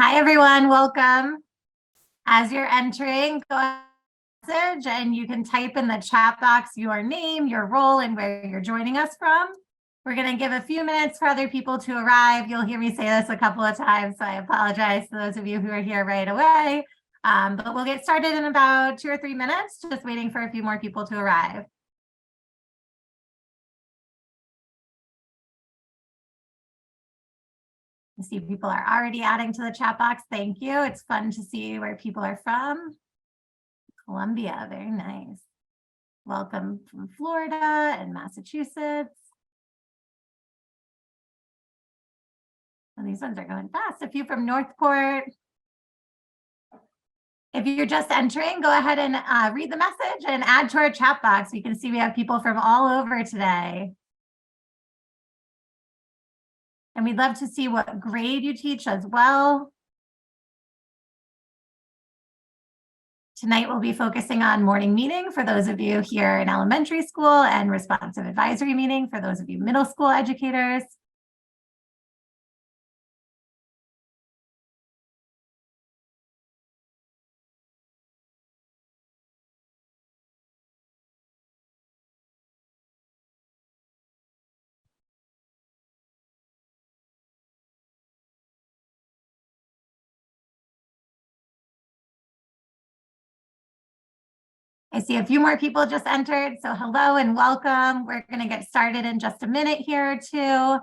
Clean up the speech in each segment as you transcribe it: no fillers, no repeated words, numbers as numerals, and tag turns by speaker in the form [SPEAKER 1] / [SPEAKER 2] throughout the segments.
[SPEAKER 1] Hi, everyone. Welcome. As you're entering, go ahead and message, and you can type in the chat box your name, your role, and where you're joining us from. We're going to give a few minutes for other people to arrive. You'll hear me say this a couple of times, so I apologize to those of you who are here right away. But we'll get started in about 2 or 3 minutes, just waiting for a few more people to arrive. I see people are already adding to the chat box. Thank you. It's fun to see where people are from. Columbia, very nice. Welcome from Florida and Massachusetts. And these ones are going fast. A few from Northport. If you're just entering, go ahead and read the message and add to our chat box. You can see we have people from all over today. And we'd love to see what grade you teach as well. Tonight, we'll be focusing on morning meeting for those of you here in elementary school and responsive advisory meeting for those of you middle school educators. I see a few more people just entered, so hello and welcome. We're going to get started in just a minute here or two.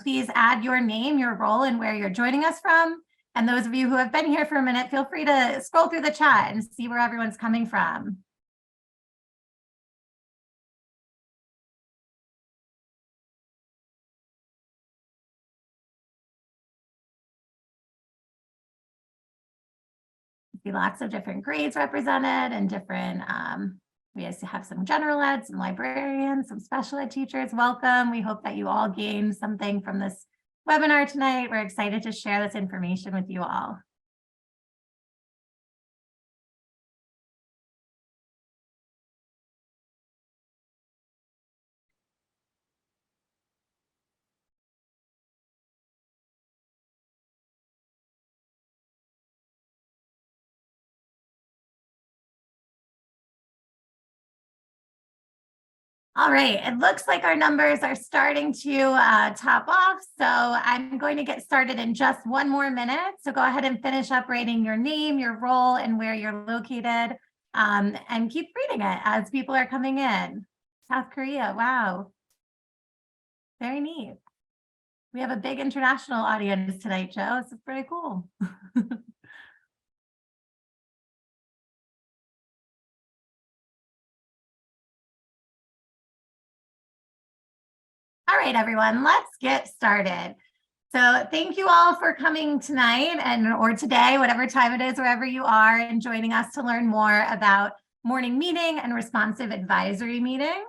[SPEAKER 1] Please add your name, your role, and where you're joining us from. And those of you who have been here for a minute, feel free to scroll through the chat and see where everyone's coming from. See lots of different grades represented and different, we have some general ed, some librarians, some special ed teachers. Welcome. We hope that you all gained something from this webinar tonight. We're excited to share this information with you all. All right, it looks like our numbers are starting to top off, so I'm going to get started in just 1 more minute. So go ahead and finish up writing your name, your role, and where you're located, and keep reading it as people are coming in. South Korea, wow. Very neat. We have a big international audience tonight, Joe. This is pretty cool. All right, everyone, let's get started. So thank you all for coming tonight or today, whatever time it is, wherever you are, and joining us to learn more about morning meeting and responsive advisory meeting.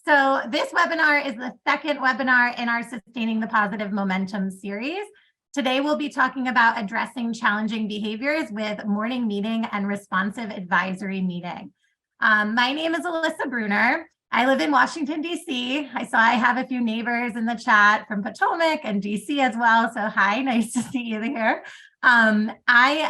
[SPEAKER 1] So this webinar is the second webinar in our Sustaining the Positive Momentum series. Today, we'll be talking about addressing challenging behaviors with morning meeting and responsive advisory meeting. My name is Alyssa Bruner. I live in Washington, D.C. I saw I have a few neighbors in the chat from Potomac and D.C. as well. So hi, nice to see you here. I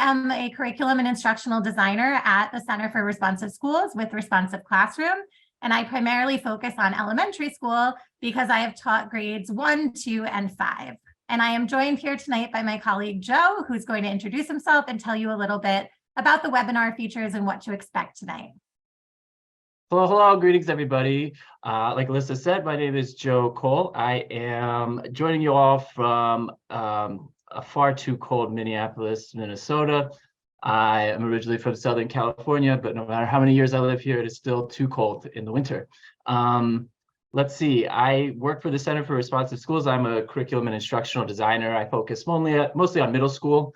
[SPEAKER 1] am a curriculum and instructional designer at the Center for Responsive Schools with Responsive Classroom. And I primarily focus on elementary school because I have taught grades 1, 2, and 5. And I am joined here tonight by my colleague, Joe, who's going to introduce himself and tell you a little bit about the webinar features and what to expect tonight.
[SPEAKER 2] Hello, greetings, everybody. Like Alyssa said, my name is Joe Cole. I am joining you all from a far too cold Minneapolis, Minnesota. I am originally from Southern California, but no matter how many years I live here, it is still too cold in the winter. Let's see, I work for the Center for Responsive Schools. I'm a curriculum and instructional designer. I focus mostly on middle school.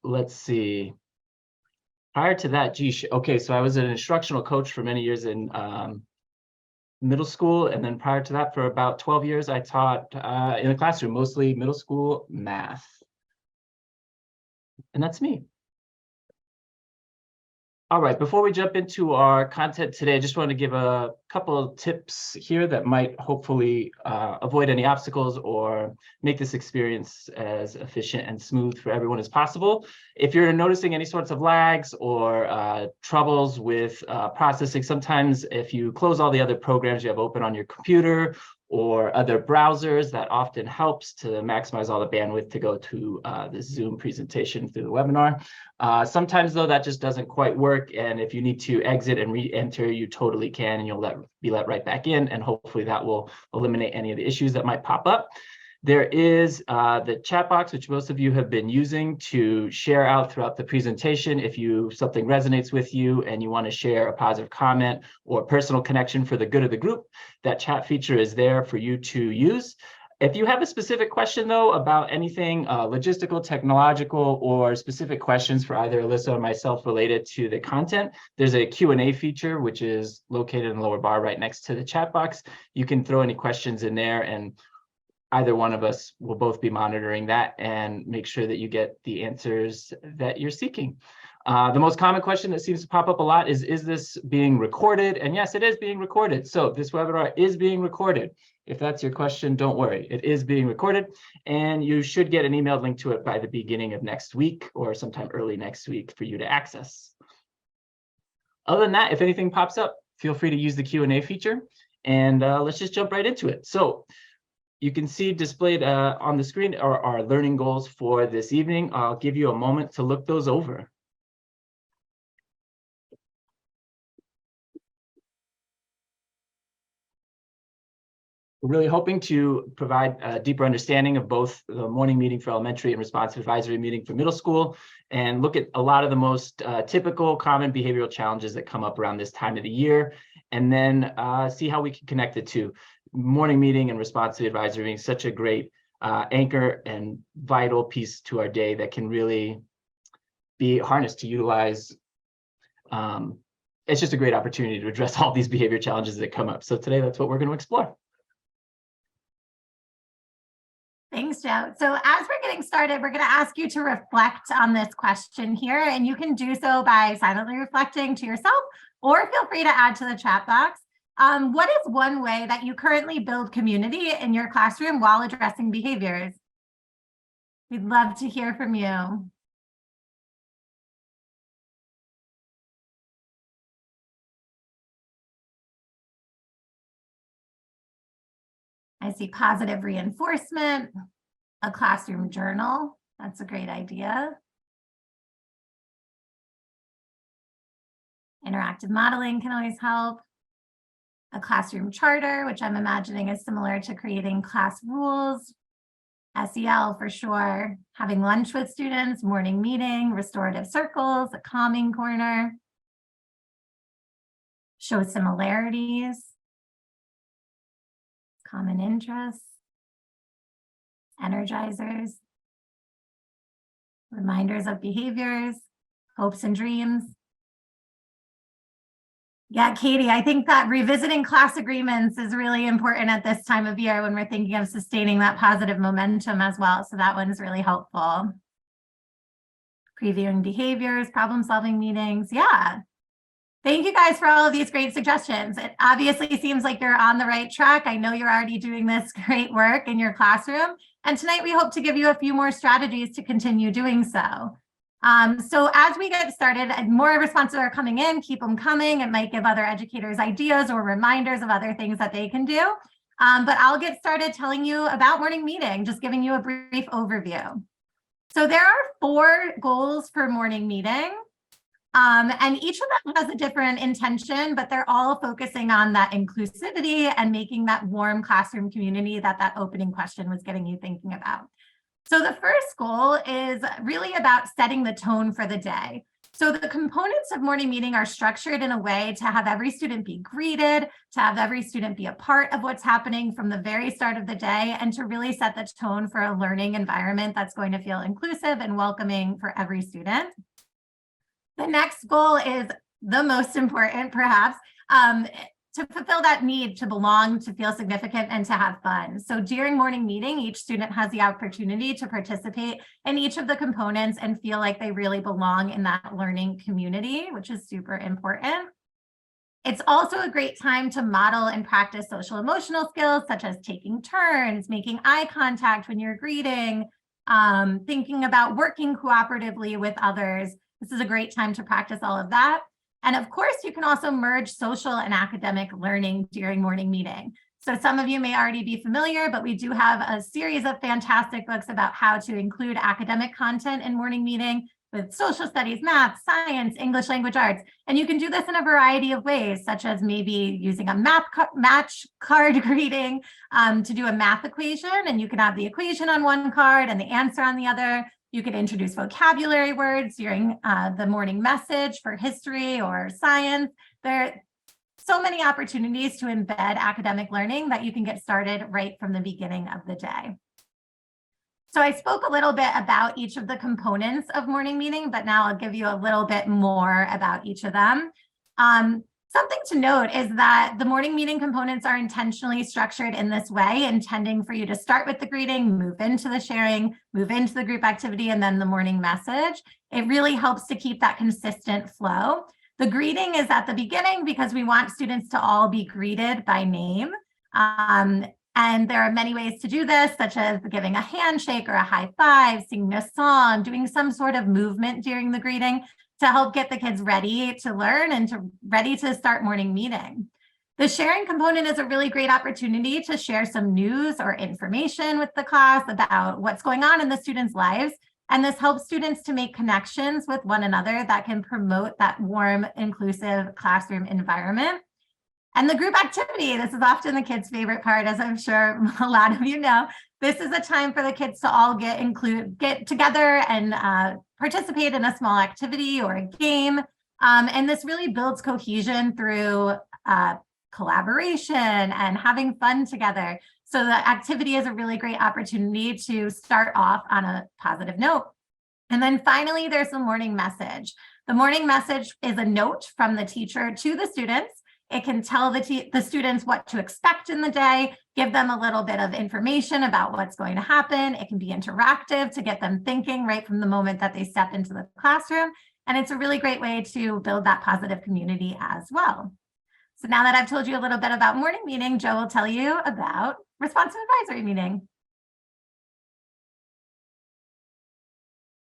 [SPEAKER 2] Let's see. Prior to that, okay, so I was an instructional coach for many years in middle school, and then prior to that, for about 12 years, I taught in the classroom, mostly middle school math. And that's me. All right, before we jump into our content today, I just want to give a couple of tips here that might hopefully avoid any obstacles or make this experience as efficient and smooth for everyone as possible. If you're noticing any sorts of lags or troubles with processing, sometimes if you close all the other programs you have open on your computer or other browsers, that often helps to maximize all the bandwidth to go to this Zoom presentation through the webinar. Sometimes though, that just doesn't quite work. And if you need to exit and re-enter, you totally can, and you'll be let right back in. And hopefully that will eliminate any of the issues that might pop up. There is the chat box, which most of you have been using to share out throughout the presentation. If something resonates with you and you want to share a positive comment or personal connection for the good of the group, that chat feature is there for you to use. If you have a specific question, though, about anything logistical, technological, or specific questions for either Alyssa or myself related to the content, there's a Q&A feature, which is located in the lower bar right next to the chat box. You can throw any questions in there, and either one of us will both be monitoring that and make sure that you get the answers that you're seeking. The most common question that seems to pop up a lot is this being recorded? And yes, it is being recorded. So this webinar is being recorded. If that's your question, don't worry. It is being recorded, and you should get an email link to it by the beginning of next week or sometime early next week for you to access. Other than that, if anything pops up, feel free to use the Q&A feature, and let's just jump right into it. So you can see displayed on the screen are our learning goals for this evening. I'll give you a moment to look those over. We're really hoping to provide a deeper understanding of both the morning meeting for elementary and responsive advisory meeting for middle school, and look at a lot of the most typical common behavioral challenges that come up around this time of the year, and then see how we can connect the two. Morning meeting and responsive advisory being such a great anchor and vital piece to our day that can really be harnessed to utilize. It's just a great opportunity to address all these behavior challenges that come up. So today, that's what we're going to explore.
[SPEAKER 1] Thanks, Joe. So as we're getting started, we're going to ask you to reflect on this question here, and you can do so by silently reflecting to yourself, or feel free to add to the chat box. What is one way that you currently build community in your classroom while addressing behaviors? We'd love to hear from you. I see positive reinforcement, a classroom journal. That's a great idea. Interactive modeling can always help. A classroom charter, which I'm imagining is similar to creating class rules. SEL for sure. Having lunch with students, morning meeting, restorative circles, a calming corner. Show similarities. Common interests. Energizers. Reminders of behaviors, hopes and dreams. Yeah, Katie, I think that revisiting class agreements is really important at this time of year when we're thinking of sustaining that positive momentum as well. So that one's really helpful. Previewing behaviors, problem-solving meetings. Yeah. Thank you guys for all of these great suggestions. It obviously seems like you're on the right track. I know you're already doing this great work in your classroom. And tonight we hope to give you a few more strategies to continue doing so. So as we get started, more responses are coming in, keep them coming. It might give other educators ideas or reminders of other things that they can do. But I'll get started telling you about morning meeting, just giving you a brief overview. So there are 4 goals for morning meeting. And each of them has a different intention, but they're all focusing on that inclusivity and making that warm classroom community that opening question was getting you thinking about. So the first goal is really about setting the tone for the day. So the components of morning meeting are structured in a way to have every student be greeted, to have every student be a part of what's happening from the very start of the day, and to really set the tone for a learning environment that's going to feel inclusive and welcoming for every student. The next goal is the most important, perhaps, to fulfill that need to belong, to feel significant, and to have fun. So during morning meeting, each student has the opportunity to participate in each of the components and feel like they really belong in that learning community, which is super important. It's also a great time to model and practice social emotional skills, such as taking turns, making eye contact when you're greeting, thinking about working cooperatively with others. This is a great time to practice all of that. And of course, you can also merge social and academic learning during morning meeting. So some of you may already be familiar, but we do have a series of fantastic books about how to include academic content in morning meeting with social studies, math, science, English language arts. And you can do this in a variety of ways, such as maybe using a match card greeting to do a math equation, and you can have the equation on one card and the answer on the other. You could introduce vocabulary words during the morning message for history or science. There are so many opportunities to embed academic learning that you can get started right from the beginning of the day. So I spoke a little bit about each of the components of morning meeting, but now I'll give you a little bit more about each of them. Something to note is that the morning meeting components are intentionally structured in this way, intending for you to start with the greeting, move into the sharing, move into the group activity, and then the morning message. It really helps to keep that consistent flow. The greeting is at the beginning because we want students to all be greeted by name. And there are many ways to do this, such as giving a handshake or a high five, singing a song, doing some sort of movement during the greeting to help get the kids ready to learn and ready to start morning meeting. The sharing component is a really great opportunity to share some news or information with the class about what's going on in the students' lives. And this helps students to make connections with one another that can promote that warm, inclusive classroom environment. And the group activity, this is often the kids' favorite part, as I'm sure a lot of you know. This is a time for the kids to all get together and participate in a small activity or a game. And this really builds cohesion through collaboration and having fun together. So the activity is a really great opportunity to start off on a positive note. And then finally, there's the morning message. The morning message is a note from the teacher to the students. It can tell the students what to expect in the day, give them a little bit of information about what's going to happen. It can be interactive to get them thinking right from the moment that they step into the classroom. And it's a really great way to build that positive community as well. So now that I've told you a little bit about morning meeting, Joe will tell you about responsive advisory meeting.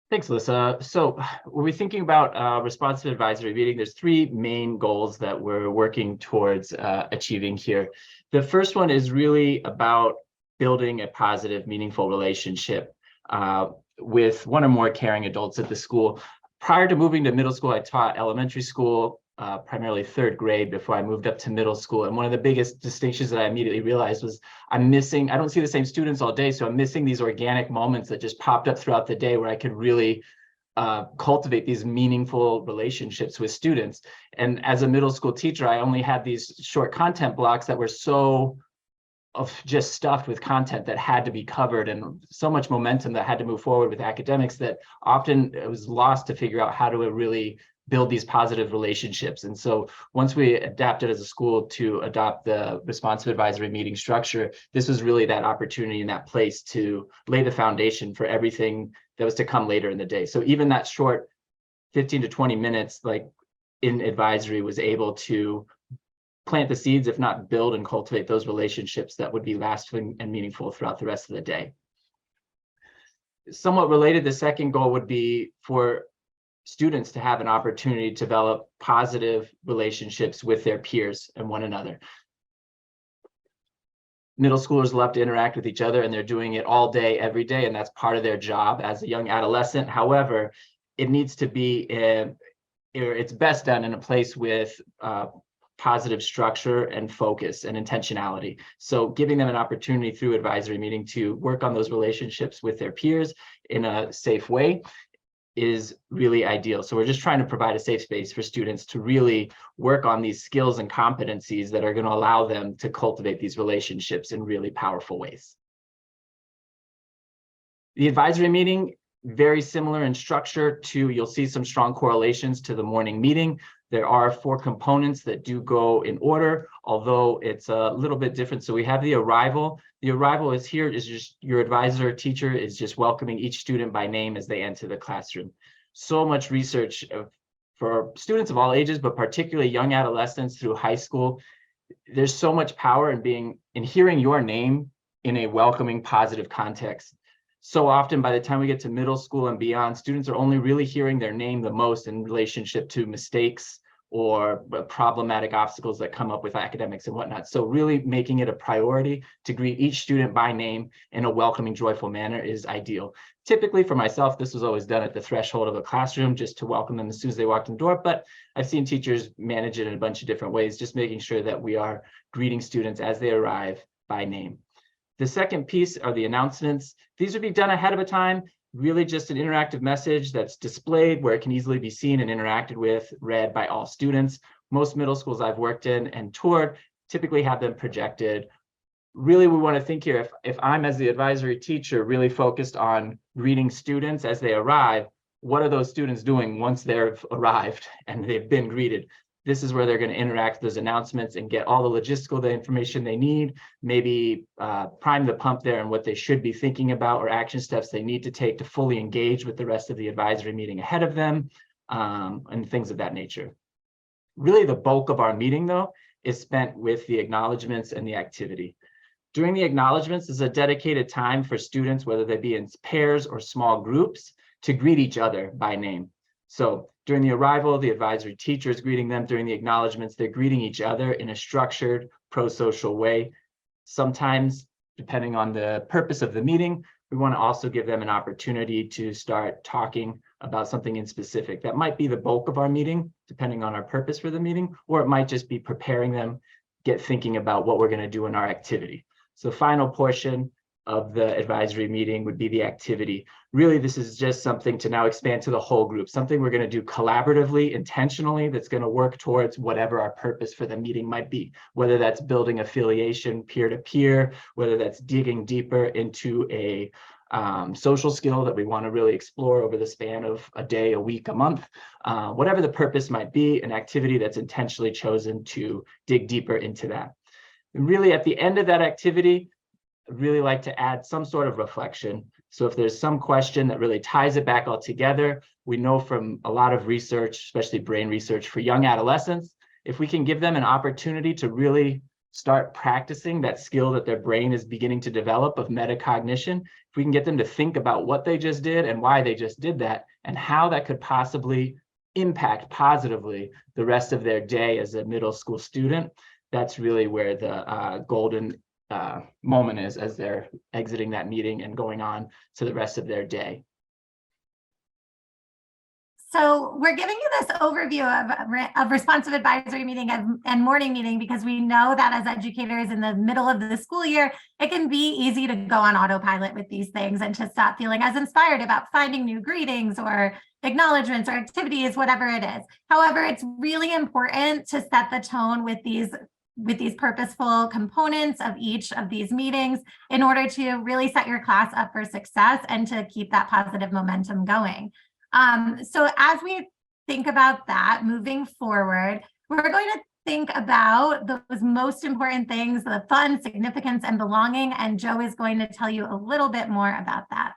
[SPEAKER 2] Thanks, Alyssa. So when we're thinking about responsive advisory meeting, there's three main goals that we're working towards achieving here. The first one is really about building a positive, meaningful relationship with one or more caring adults at the school. Prior to moving to middle school, I taught elementary school, primarily third grade, before I moved up to middle school. And one of the biggest distinctions that I immediately realized was I don't see the same students all day. So I'm missing these organic moments that just popped up throughout the day where I could really cultivate these meaningful relationships with students. And as a middle school teacher, I only had these short content blocks that were just stuffed with content that had to be covered and so much momentum that had to move forward with academics that often it was lost to figure out how to really build these positive relationships. And so once we adapted as a school to adopt the responsive advisory meeting structure, this was really that opportunity and that place to lay the foundation for everything that was to come later in the day. So even that short 15 to 20 minutes, like in advisory, was able to plant the seeds, if not build and cultivate those relationships that would be lasting and meaningful throughout the rest of the day. Somewhat related, the second goal would be for students to have an opportunity to develop positive relationships with their peers and one another. Middle schoolers love to interact with each other, and they're doing it all day, every day, and that's part of their job as a young adolescent. However, it needs to be, it's best done in a place with positive structure and focus and intentionality. So giving them an opportunity through advisory meeting to work on those relationships with their peers in a safe way is really ideal. So we're just trying to provide a safe space for students to really work on these skills and competencies that are going to allow them to cultivate these relationships in really powerful ways. The advisory meeting, very similar in structure to, you'll see some strong correlations to the morning meeting. There are 4 components that do go in order, although it's a little bit different. So we have the arrival. The arrival is here is just your advisor or teacher is just welcoming each student by name as they enter the classroom. So much research for students of all ages, but particularly young adolescents through high school. There's so much power in hearing your name in a welcoming, positive context. So often by the time we get to middle school and beyond, students are only really hearing their name the most in relationship to mistakes or problematic obstacles that come up with academics and whatnot. So really making it a priority to greet each student by name in a welcoming, joyful manner is ideal. Typically for myself, this was always done at the threshold of a classroom just to welcome them as soon as they walked in the door, but I've seen teachers manage it in a bunch of different ways, just making sure that we are greeting students as they arrive by name. The second piece are the announcements. These would be done ahead of a time, really just an interactive message that's displayed where it can easily be seen and interacted with, read by all students. Most middle schools I've worked in and toured typically have them projected. Really, we want to think here, if I'm as the advisory teacher really focused on greeting students as they arrive, what are those students doing once they've arrived and they've been greeted? This is where they're going to interact with those announcements and get all the logistical information they need, maybe prime the pump there and what they should be thinking about or action steps they need to take to fully engage with the rest of the advisory meeting ahead of them, and things of that nature. Really, the bulk of our meeting, though, is spent with the acknowledgements and the activity. During the acknowledgements is a dedicated time for students, whether they be in pairs or small groups, to greet each other by name. So during the arrival, the advisory teacher is greeting them. During the acknowledgements, they're greeting each other in a structured, pro-social way. Sometimes, depending on the purpose of the meeting, we want to also give them an opportunity to start talking about something in specific. That might be the bulk of our meeting, depending on our purpose for the meeting, or it might just be preparing them, get thinking about what we're going to do in our activity. So final portion of the advisory meeting would be the activity. Really, this is just something to now expand to the whole group, something we're going to do collaboratively, intentionally, that's going to work towards whatever our purpose for the meeting might be, whether that's building affiliation peer-to-peer, whether that's digging deeper into a social skill that we want to really explore over the span of a day, a week, a month, whatever the purpose might be, an activity that's intentionally chosen to dig deeper into that. And really, at the end of that activity, I'd really like to add some sort of reflection. So if there's some question that really ties it back all together, we know from a lot of research, especially brain research for young adolescents, if we can give them an opportunity to really start practicing that skill that their brain is beginning to develop of metacognition, if we can get them to think about what they just did and why they just did that, and how that could possibly impact positively the rest of their day as a middle school student, that's really where the golden moment is as they're exiting that meeting and going on to the rest of their day.
[SPEAKER 1] So we're giving you this overview of responsive advisory meeting and morning meeting because we know that as educators in the middle of the school year, it can be easy to go on autopilot with these things and to stop feeling as inspired about finding new greetings or acknowledgements or activities, whatever it is. However, it's really important to set the tone with these purposeful components of each of these meetings in order to really set your class up for success and to keep that positive momentum going. So as we think about that moving forward, we're going to think about those most important things, the fun, significance, and belonging, and Joe is going to tell you a little bit more about that.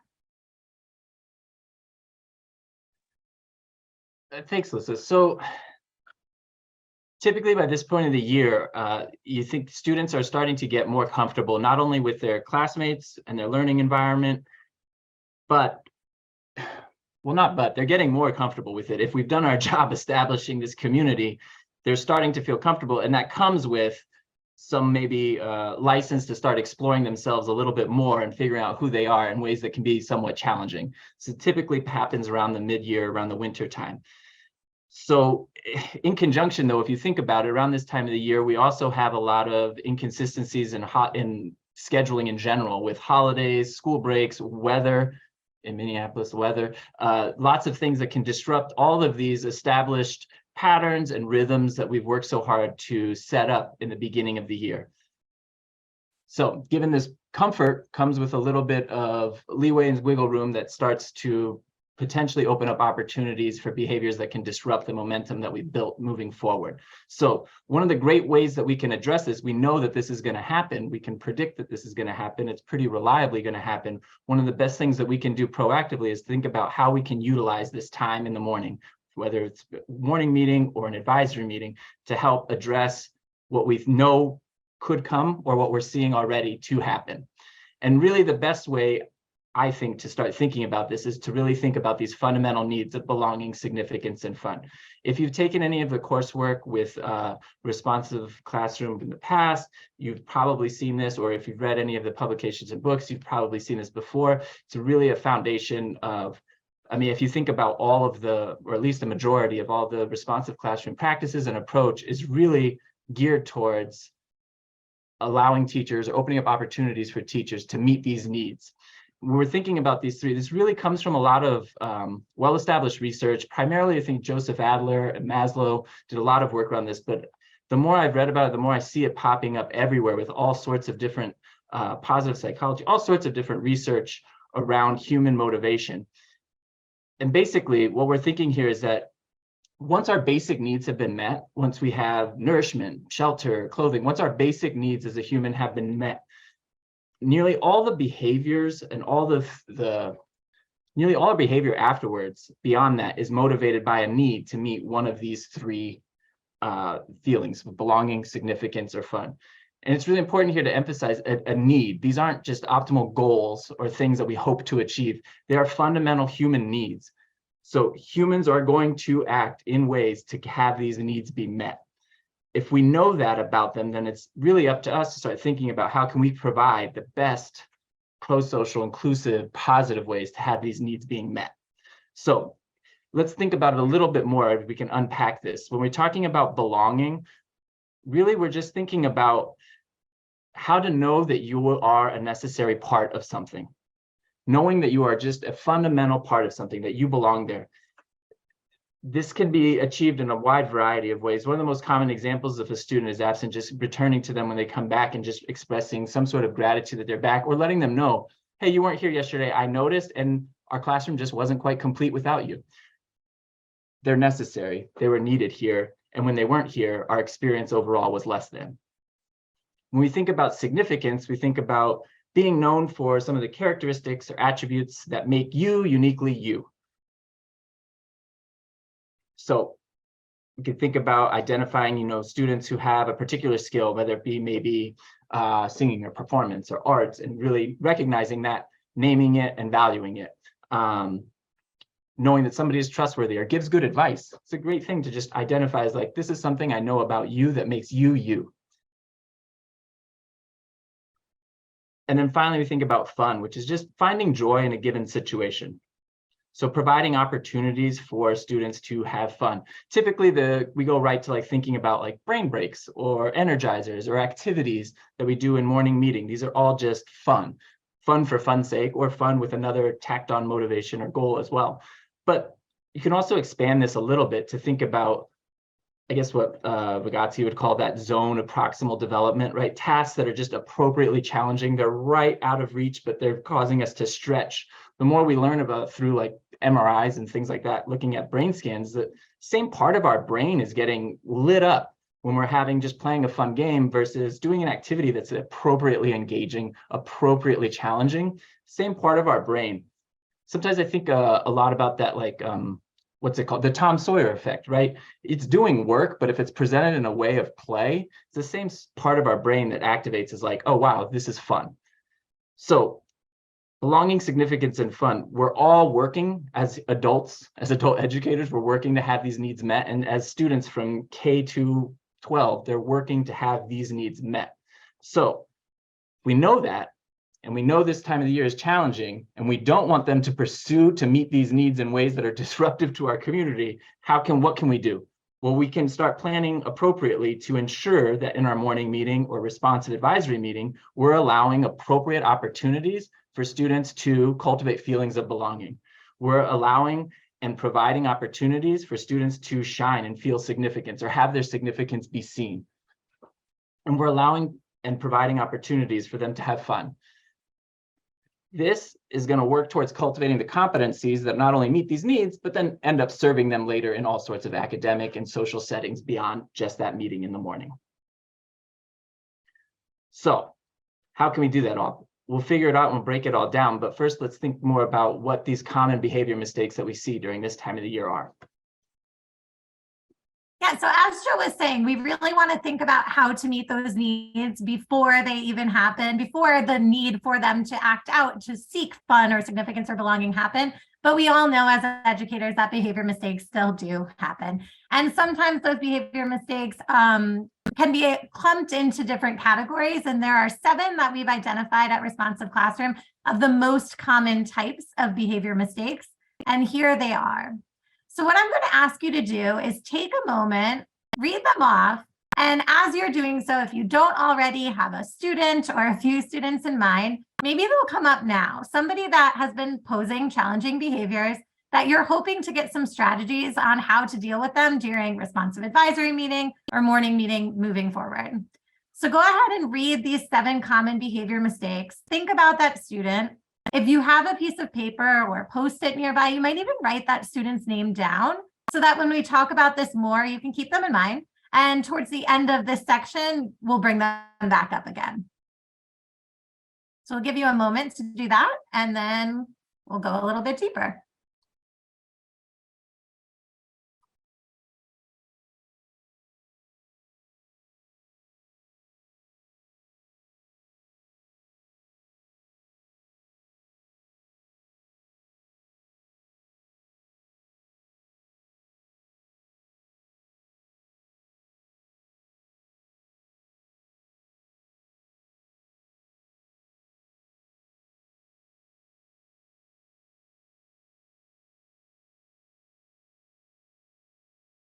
[SPEAKER 2] Thanks, Lisa. So typically by this point of the year, you think students are starting to get more comfortable, not only with their classmates and their learning environment, but they're getting more comfortable with it. If we've done our job establishing this community, they're starting to feel comfortable, and that comes with some maybe license to start exploring themselves a little bit more and figuring out who they are in ways that can be somewhat challenging. So typically happens around the mid-year, around the winter time. So in conjunction, though, if you think about it, around this time of the year, we also have a lot of inconsistencies in scheduling in general with holidays, school breaks, weather. In Minneapolis, weather, lots of things that can disrupt all of these established patterns and rhythms that we've worked so hard to set up in the beginning of the year. So given this comfort comes with a little bit of leeway and wiggle room that starts to potentially open up opportunities for behaviors that can disrupt the momentum that we built moving forward. So one of the great ways that we can address this, we know that this is going to happen. We can predict that this is going to happen. It's pretty reliably going to happen. One of the best things that we can do proactively is think about how we can utilize this time in the morning, whether it's a morning meeting or an advisory meeting, to help address what we know could come or what we're seeing already to happen. And really the best way, I think, to start thinking about this is to really think about these fundamental needs of belonging, significance, and fun. If you've taken any of the coursework with responsive classroom in the past, you've probably seen this, or if you've read any of the publications and books, you've probably seen this before. It's really a foundation of, I mean, if you think about all of the, or at least the majority of all the responsive classroom practices and approach is really geared towards allowing teachers, or opening up opportunities for teachers to meet these needs. When we're thinking about these three, this really comes from a lot of well-established research. Primarily, I think Joseph Adler and Maslow did a lot of work around this, but the more I've read about it, the more I see it popping up everywhere with all sorts of different positive psychology, all sorts of different research around human motivation. And basically, what we're thinking here is that once our basic needs have been met, once we have nourishment, shelter, clothing, once our basic needs as a human have been met, nearly all the behaviors and all nearly all our behavior afterwards beyond that is motivated by a need to meet one of these three feelings: belonging, significance, or fun. And it's really important here to emphasize a need. These aren't just optimal goals or things that we hope to achieve. They are fundamental human needs. So humans are going to act in ways to have these needs be met. If we know that about them, then it's really up to us to start thinking about how can we provide the best pro-social, inclusive, positive ways to have these needs being met. So let's think about it a little bit more if we can unpack this. When we're talking about belonging, really we're just thinking about how to know that you are a necessary part of something. Knowing that you are just a fundamental part of something, that you belong there. This can be achieved in a wide variety of ways. One of the most common examples, if a student is absent, just returning to them when they come back and just expressing some sort of gratitude that they're back, or letting them know, hey, you weren't here yesterday, I noticed, and our classroom just wasn't quite complete without you. They're necessary, they were needed here, and when they weren't here, our experience overall was less than. When we think about significance, we think about being known for some of the characteristics or attributes that make you uniquely you. So we can think about identifying, students who have a particular skill, whether it be maybe singing or performance or arts, and really recognizing that, naming it and valuing it. Knowing that somebody is trustworthy or gives good advice. It's a great thing to just identify as like, this is something I know about you that makes you you. And then finally, we think about fun, which is just finding joy in a given situation. So providing opportunities for students to have fun. Typically, we go right to like thinking about like brain breaks or energizers or activities that we do in morning meeting. These are all just fun for fun's sake, or fun with another tacked on motivation or goal as well. But you can also expand this a little bit to think about, I guess, what Vygotsky would call that zone of proximal development, right? Tasks that are just appropriately challenging. They're right out of reach, but they're causing us to stretch. The more we learn about through like MRIs and things like that, looking at brain scans, the same part of our brain is getting lit up when we're just playing a fun game versus doing an activity that's appropriately engaging, appropriately challenging. Same part of our brain. Sometimes I think a lot about that, like, what's it called? The Tom Sawyer effect, right? It's doing work, but if it's presented in a way of play, it's the same part of our brain that activates as like, oh, wow, this is fun. So belonging, significance, and fun, we're all working as adults, as adult educators, we're working to have these needs met. And as students from K to 12, they're working to have these needs met. So we know that, and we know this time of the year is challenging, and we don't want them to pursue to meet these needs in ways that are disruptive to our community. What can we do? Well, we can start planning appropriately to ensure that in our morning meeting or responsive advisory meeting, we're allowing appropriate opportunities for students to cultivate feelings of belonging. We're allowing and providing opportunities for students to shine and feel significance or have their significance be seen. And we're allowing and providing opportunities for them to have fun. This is going to work towards cultivating the competencies that not only meet these needs, but then end up serving them later in all sorts of academic and social settings beyond just that meeting in the morning. So how can we do that all? We'll figure it out and we'll break it all down. But first, let's think more about what these common behavior mistakes that we see during this time of the year are.
[SPEAKER 1] Yeah, so as Joe was saying, we really want to think about how to meet those needs before they even happen, before the need for them to act out, to seek fun or significance or belonging happen. But we all know as educators that behavior mistakes still do happen. And sometimes those behavior mistakes can be clumped into different categories. And there are 7 that we've identified at Responsive Classroom of the most common types of behavior mistakes. And here they are. So what I'm going to ask you to do is take a moment, read them off, and as you're doing so, if you don't already have a student or a few students in mind, maybe they'll come up now. Somebody that has been posing challenging behaviors that you're hoping to get some strategies on how to deal with them during responsive advisory meeting or morning meeting moving forward. So go ahead and read these 7 common behavior mistakes. Think about that student. If you have a piece of paper or Post-it nearby, you might even write that student's name down so that when we talk about this more, you can keep them in mind. And towards the end of this section, we'll bring them back up again. So we'll give you a moment to do that, and then we'll go a little bit deeper.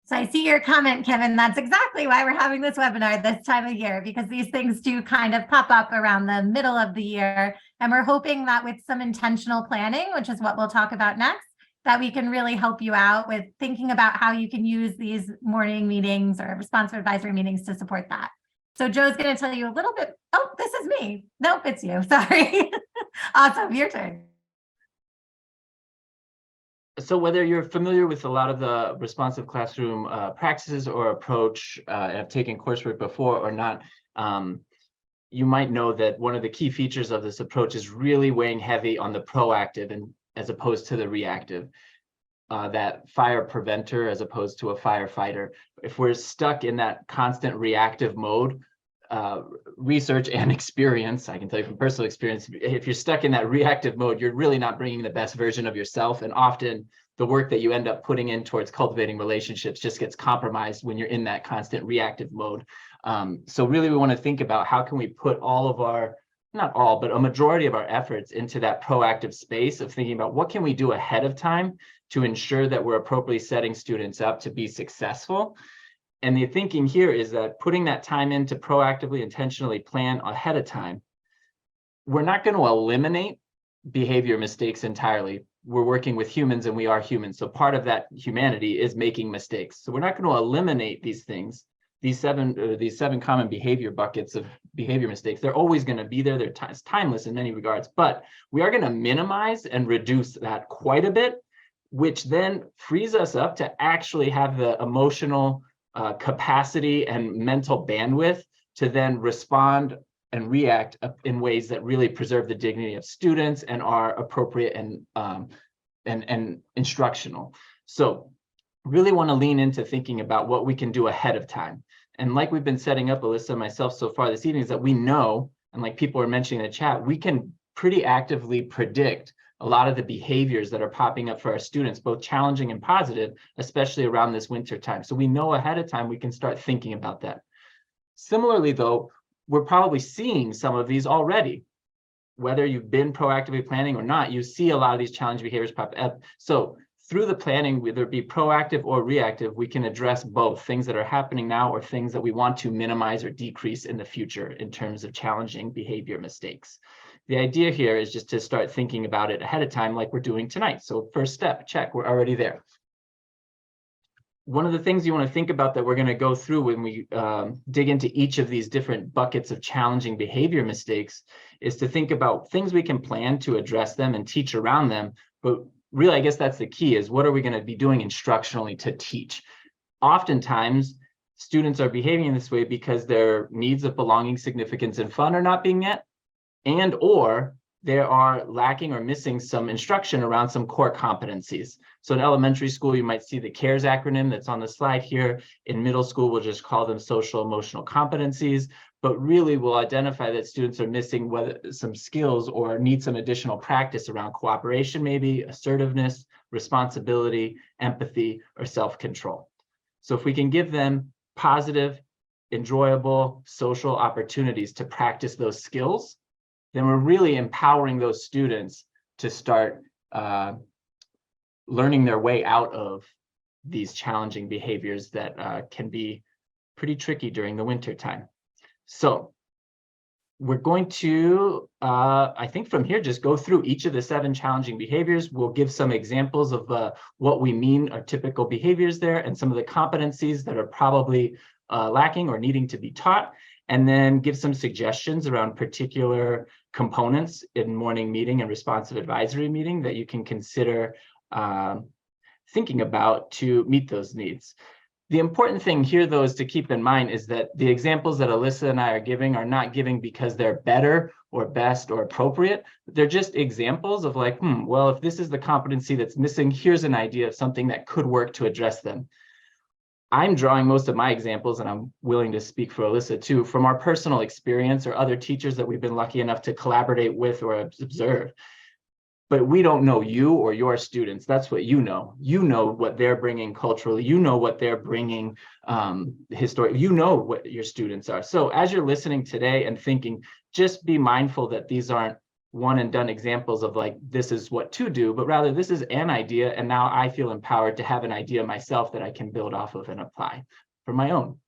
[SPEAKER 1] So I see your comment, Kevin. That's exactly why we're having this webinar this time of year, because these things do kind of pop up around the middle of the year. And we're hoping that with some intentional planning, which is what we'll talk about next, that we can really help you out with thinking about how you can use these morning meetings or responsive advisory meetings to support that. So Joe's going to tell you a little bit. Oh, this is me. Nope, it's you. Sorry. Awesome. Your turn.
[SPEAKER 2] So whether you're familiar with a lot of the responsive classroom practices or approach, have taken coursework before or not, you might know that one of the key features of this approach is really weighing heavy on the proactive and as opposed to the reactive. That fire preventer as opposed to a firefighter. If we're stuck in that constant reactive mode, research and experience, I can tell you from personal experience, if you're stuck in that reactive mode, you're really not bringing the best version of yourself. And often the work that you end up putting in towards cultivating relationships just gets compromised when you're in that constant reactive mode. So really we want to think about how can we put all of our, not all, but a majority of our efforts into that proactive space of thinking about what can we do ahead of time to ensure that we're appropriately setting students up to be successful. And the thinking here is that putting that time in to proactively, intentionally plan ahead of time, we're not going to eliminate behavior mistakes entirely. We're working with humans and we are humans. So part of that humanity is making mistakes. So we're not going to eliminate these things, these seven common behavior buckets of behavior mistakes. They're always going to be there. They're timeless in many regards, but we are going to minimize and reduce that quite a bit, which then frees us up to actually have the emotional capacity and mental bandwidth to then respond and react in ways that really preserve the dignity of students and are appropriate and instructional. So really want to lean into thinking about what we can do ahead of time. And like we've been setting up, Alyssa and myself so far this evening, is that we know, and like people are mentioning in the chat, we can pretty actively predict a lot of the behaviors that are popping up for our students, both challenging and positive, especially around this winter time. So we know ahead of time we can start thinking about that. Similarly, though, we're probably seeing some of these already. Whether you've been proactively planning or not, you see a lot of these challenging behaviors pop up. So through the planning, whether it be proactive or reactive, we can address both things that are happening now or things that we want to minimize or decrease in the future in terms of challenging behavior mistakes. The idea here is just to start thinking about it ahead of time like we're doing tonight. So first step, check, we're already there. one of the things you want to think about that we're going to go through when we dig into each of these different buckets of challenging behavior mistakes is to think about things we can plan to address them and teach around them. But really, I guess that's the key, is what are we going to be doing instructionally to teach? Oftentimes, students are behaving in this way because their needs of belonging, significance, and fun are not being met, and or they are lacking or missing some instruction around some core competencies. So in elementary school, you might see the CARES acronym that's on the slide here. In middle school, we'll just call them social emotional competencies, but really we'll identify that students are missing some skills or need some additional practice around cooperation, maybe assertiveness, responsibility, empathy, or self-control. So if we can give them positive, enjoyable social opportunities to practice those skills, then we're really empowering those students to start learning their way out of these challenging behaviors that can be pretty tricky during the winter time. So we're going to, I think from here, just go through each of the 7 challenging behaviors. We'll give some examples of what we mean are typical behaviors there and some of the competencies that are probably lacking or needing to be taught, and then give some suggestions around particular components in morning meeting and responsive advisory meeting that you can consider thinking about to meet those needs. The important thing here, though, is to keep in mind is that the examples that Alyssa and I are giving are not giving because they're better or best or appropriate. They're just examples of like, well, if this is the competency that's missing, here's an idea of something that could work to address them. I'm drawing most of my examples, and I'm willing to speak for Alyssa too, from our personal experience or other teachers that we've been lucky enough to collaborate with or observe. But we don't know you or your students. That's what you know. You know what they're bringing culturally. You know what they're bringing historically. You know what your students are. So as you're listening today and thinking, just be mindful that these aren't one and done examples of like, this is what to do, but rather this is an idea. And now I feel empowered to have an idea myself that I can build off of and apply for my own.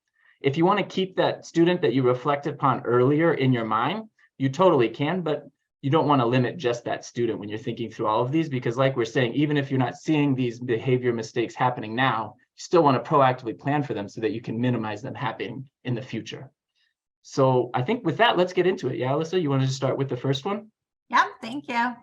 [SPEAKER 2] If you want to keep that student that you reflected upon earlier in your mind, you totally can, but you don't want to limit just that student when you're thinking through all of these, because like we're saying, even if you're not seeing these behavior mistakes happening now, you still want to proactively plan for them so that you can minimize them happening in the future. So I think with that, let's get into it. Yeah, Alyssa, you want to just start with the first one?
[SPEAKER 1] Yep, thank you.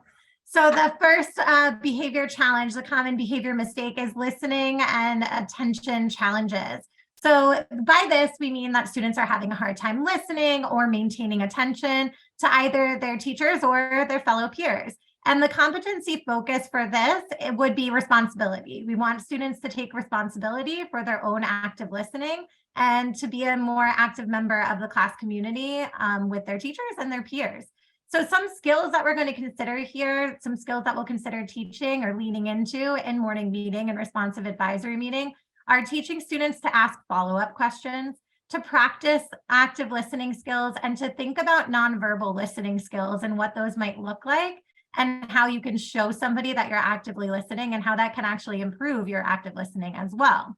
[SPEAKER 1] So the first behavior challenge, the common behavior mistake, is listening and attention challenges. So by this, we mean that students are having a hard time listening or maintaining attention to either their teachers or their fellow peers. And the competency focus for this, it would be responsibility. We want students to take responsibility for their own active listening and to be a more active member of the class community with their teachers and their peers. So some skills that we're going to consider here, some skills that we'll consider teaching or leaning into in morning meeting and responsive advisory meeting, are teaching students to ask follow-up questions, to practice active listening skills, and to think about nonverbal listening skills and what those might look like, and how you can show somebody that you're actively listening and how that can actually improve your active listening as well.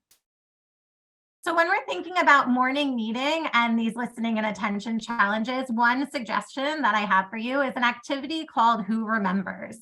[SPEAKER 1] So when we're thinking about morning meeting and these listening and attention challenges, one suggestion that I have for you is an activity called Who Remembers.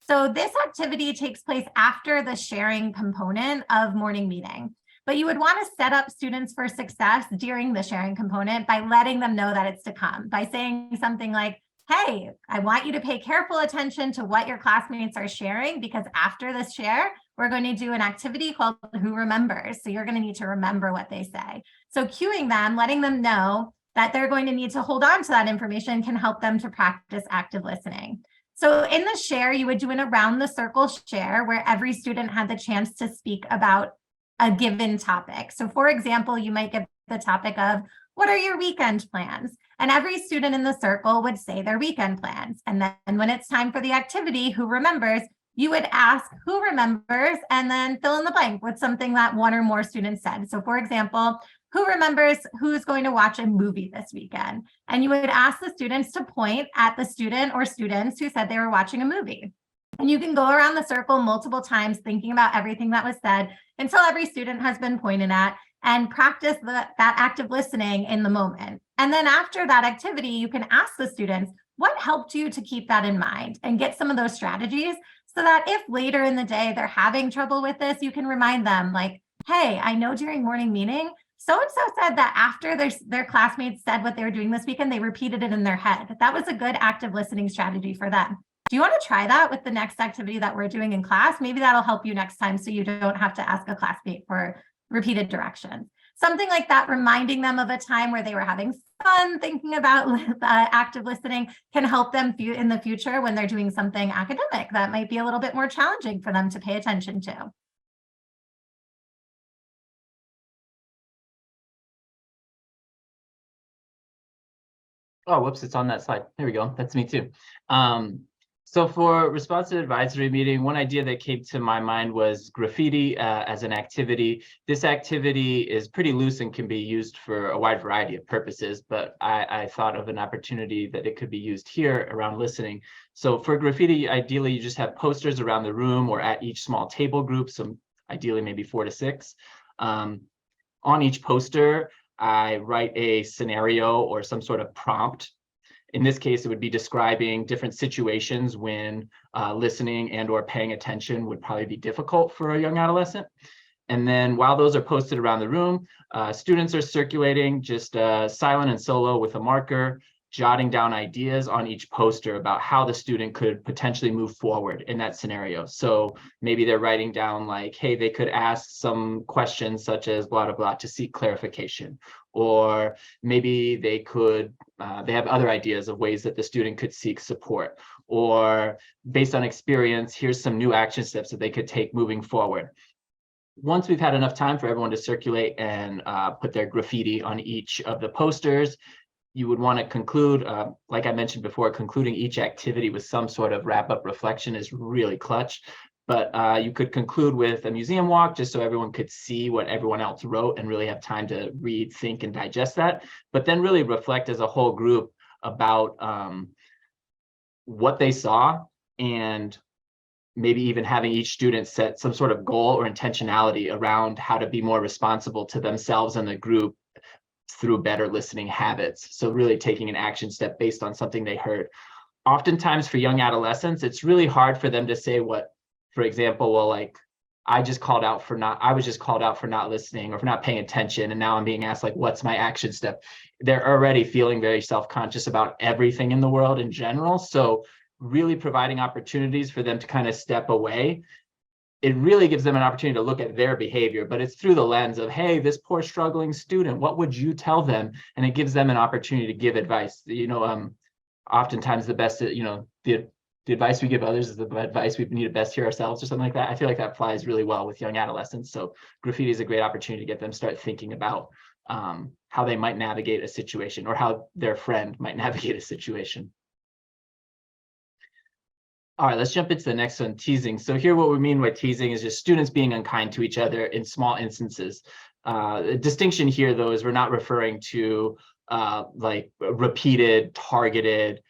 [SPEAKER 1] So this activity takes place after the sharing component of morning meeting, but you would want to set up students for success during the sharing component by letting them know that it's to come, by saying something like, hey, I want you to pay careful attention to what your classmates are sharing, because after this share, we're going to do an activity called Who Remembers. So you're going to need to remember what they say. So cueing them, letting them know that they're going to need to hold on to that information can help them to practice active listening. So in the share, you would do an around the circle share where every student had the chance to speak about a given topic. So for example, you might give the topic of, what are your weekend plans? And every student in the circle would say their weekend plans. And then when it's time for the activity, Who Remembers, you would ask who remembers and then fill in the blank with something that one or more students said. So for example, who remembers who's going to watch a movie this weekend? And you would ask the students to point at the student or students who said they were watching a movie. And you can go around the circle multiple times thinking about everything that was said until every student has been pointed at, and practice that active listening in the moment. And then after that activity, you can ask the students, what helped you to keep that in mind, and get some of those strategies so that if later in the day they're having trouble with this, you can remind them, like, hey, I know during morning meeting, so-and-so said that after their classmates said what they were doing this weekend, they repeated it in their head. That was a good active listening strategy for them. Do you want to try that with the next activity that we're doing in class? Maybe that'll help you next time so you don't have to ask a classmate for repeated directions. Something like that, reminding them of a time where they were having fun thinking about active listening can help them in the future when they're doing something academic that might be a little bit more challenging for them to pay attention to.
[SPEAKER 2] Oh, whoops, it's on that slide. There we go. That's me too. So for responsive advisory meeting, one idea that came to my mind was graffiti as an activity. This activity is pretty loose and can be used for a wide variety of purposes, but I thought of an opportunity that it could be used here around listening. So for graffiti, ideally, you just have posters around the room or at each small table group, so ideally maybe 4 to 6. On each poster, I write a scenario or some sort of prompt. In this case, it would be describing different situations when listening and or paying attention would probably be difficult for a young adolescent. And then while those are posted around the room, students are circulating just silent and solo with a marker, jotting down ideas on each poster about how the student could potentially move forward in that scenario. So maybe they're writing down like, hey, they could ask some questions such as blah, blah, blah to seek clarification. Or maybe they could, they have other ideas of ways that the student could seek support. Or based on experience, here's some new action steps that they could take moving forward. Once we've had enough time for everyone to circulate and put their graffiti on each of the posters, you would want to conclude, like I mentioned before, concluding each activity with some sort of wrap-up reflection is really clutch. But you could conclude with a museum walk just so everyone could see what everyone else wrote and really have time to read, think, and digest that. But then really reflect as a whole group about what they saw, and maybe even having each student set some sort of goal or intentionality around how to be more responsible to themselves and the group through better listening habits. So really taking an action step based on something they heard. Oftentimes for young adolescents, it's really hard for them to say what, for example, well, like, I was just called out for not listening or for not paying attention. And now I'm being asked, like, what's my action step? They're already feeling very self-conscious about everything in the world in general. So really providing opportunities for them to kind of step away, it really gives them an opportunity to look at their behavior, but it's through the lens of, hey, this poor struggling student, what would you tell them? And it gives them an opportunity to give advice. Oftentimes the best, the advice we give others is the advice we need to best hear ourselves or something like that. I feel like that applies really well with young adolescents. So graffiti is a great opportunity to get them start thinking about how they might navigate a situation or how their friend might navigate a situation. All right, let's jump into the next one, teasing. So here what we mean by teasing is just students being unkind to each other in small instances. The distinction here, though, is we're not referring to like repeated, targeted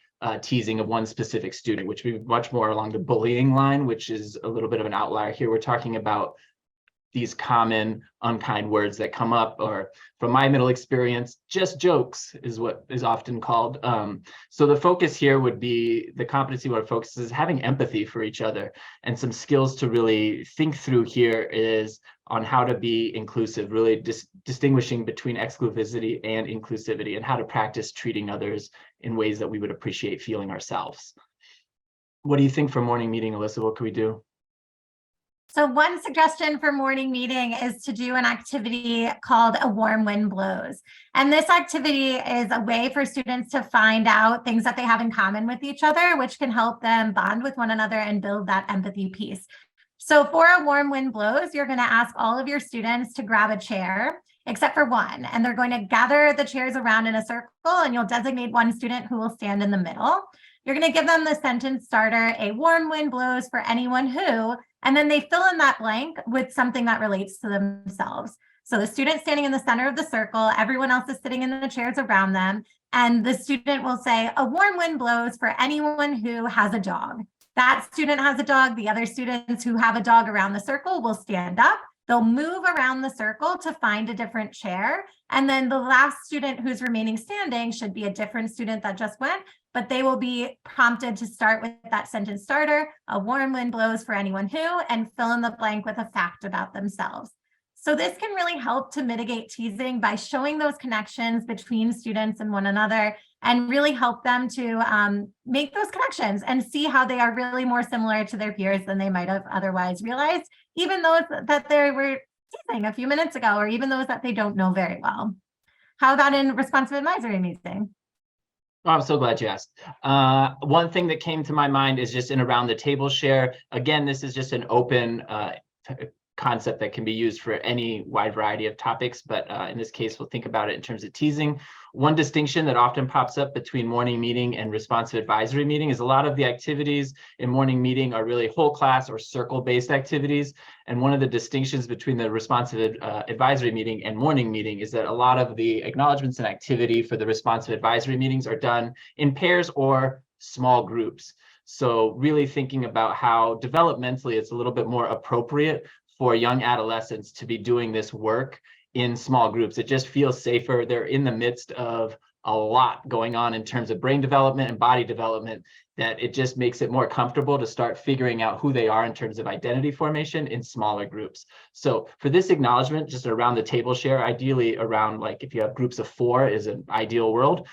[SPEAKER 2] teasing of one specific student, which would be much more along the bullying line, which is a little bit of an outlier here. We're talking about these common unkind words that come up, or from my middle experience, just jokes is what is often called. So the focus here would be, the competency where it focuses is having empathy for each other, and some skills to really think through here is on how to be inclusive, really distinguishing between exclusivity and inclusivity, and how to practice treating others in ways that we would appreciate feeling ourselves. What do you think for morning meeting, Alyssa? What could we do?
[SPEAKER 1] So one suggestion for morning meeting is to do an activity called A Warm Wind Blows. And this activity is a way for students to find out things that they have in common with each other, which can help them bond with one another and build that empathy piece. So for A Warm Wind Blows, you're going to ask all of your students to grab a chair, except for one, and they're going to gather the chairs around in a circle, and you'll designate one student who will stand in the middle. You're going to give them the sentence starter, a warm wind blows for anyone who, and then they fill in that blank with something that relates to themselves. So the student standing in the center of the circle, everyone else is sitting in the chairs around them, and the student will say, a warm wind blows for anyone who has a dog. That student has a dog. The other students who have a dog around the circle will stand up. They'll move around the circle to find a different chair. And then the last student who's remaining standing should be a different student that just went, but they will be prompted to start with that sentence starter, a warm wind blows for anyone who, and fill in the blank with a fact about themselves. So this can really help to mitigate teasing by showing those connections between students and one another, and really help them to make those connections and see how they are really more similar to their peers than they might have otherwise realized, even those that they were teasing a few minutes ago, or even those that they don't know very well. How about in responsive advisory meeting?
[SPEAKER 2] Oh, I'm so glad you asked. One thing that came to my mind is just in around the table share. Again, this is just an open concept that can be used for any wide variety of topics, but in this case, we'll think about it in terms of teasing. One distinction that often pops up between morning meeting and responsive advisory meeting is a lot of the activities in morning meeting are really whole class or circle-based activities. And one of the distinctions between the responsive advisory meeting and morning meeting is that a lot of the acknowledgements and activity for the responsive advisory meetings are done in pairs or small groups. So really thinking about how developmentally it's a little bit more appropriate for young adolescents to be doing this work in small groups. It just feels safer. They're in the midst of a lot going on in terms of brain development and body development, that it just makes it more comfortable to start figuring out who they are in terms of identity formation in smaller groups. So for this acknowledgement, just around the table share, ideally around, like if you have groups of 4 is an ideal world.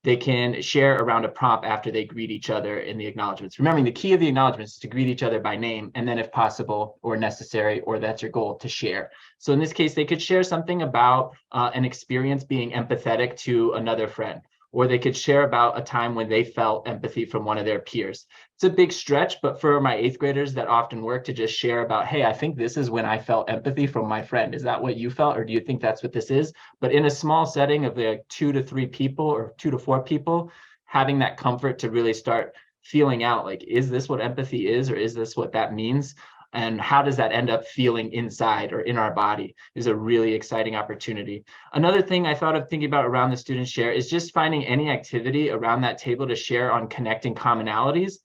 [SPEAKER 2] They can share around a prompt after they greet each other in the acknowledgements. Remembering the key of the acknowledgements is to greet each other by name, and then if possible or necessary, or that's your goal, to share. So in this case, they could share something about an experience being empathetic to another friend, or they could share about a time when they felt empathy from one of their peers. It's a big stretch, but for my 8th graders that often work to just share about, hey, I think this is when I felt empathy from my friend. Is that what you felt, or do you think that's what this is? But in a small setting of like 2 to 3 people or 2 to 4 people, having that comfort to really start feeling out, like, is this what empathy is, or is this what that means? And how does that end up feeling inside or in our body is a really exciting opportunity. Another thing I thought of thinking about around the student share is just finding any activity around that table to share on connecting commonalities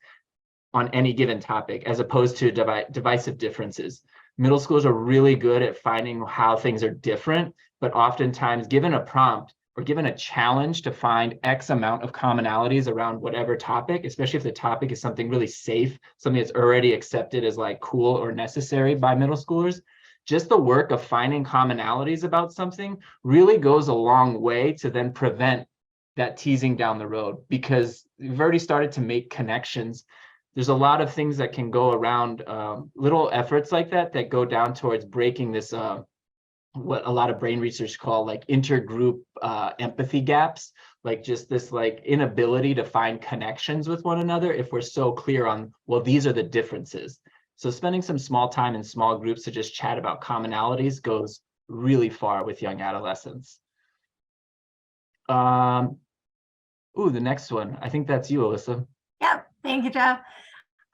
[SPEAKER 2] on any given topic, as opposed to divisive differences. Middle schools are really good at finding how things are different, but oftentimes given a prompt or given a challenge to find X amount of commonalities around whatever topic, especially if the topic is something really safe, something that's already accepted as like cool or necessary by middle schoolers, just the work of finding commonalities about something really goes a long way to then prevent that teasing down the road, because we've already started to make connections. There's a lot of things that can go around little efforts like that that go down towards breaking this what a lot of brain research call like intergroup empathy gaps, like just this like inability to find connections with one another if we're so clear on, well, these are the differences. So spending some small time in small groups to just chat about commonalities goes really far with young adolescents. The next one, I think that's you, Alyssa.
[SPEAKER 1] Yep, thank you, Joe.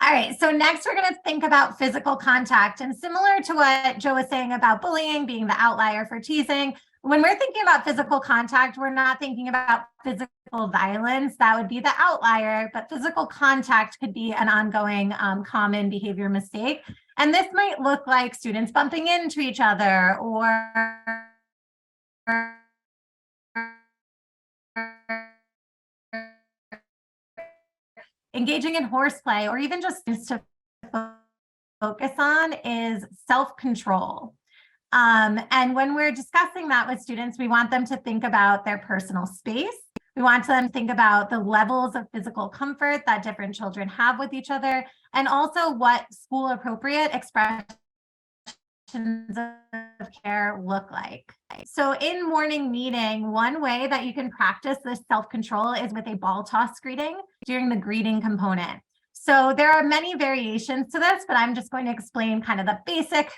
[SPEAKER 1] All right, so next we're going to think about physical contact. And similar to what Joe was saying about bullying being the outlier for teasing, when we're thinking about physical contact, we're not thinking about physical violence. That would be the outlier, but physical contact could be an ongoing common behavior mistake. And this might look like students bumping into each other, or engaging in horseplay, or even just to focus on is self-control. And when we're discussing that with students, we want them to think about their personal space. We want them to think about the levels of physical comfort that different children have with each other, and also what school appropriate expressions of care look like. So in morning meeting, one way that you can practice this self-control is with a ball toss greeting during the greeting component. So there are many variations to this, but I'm just going to explain kind of the basic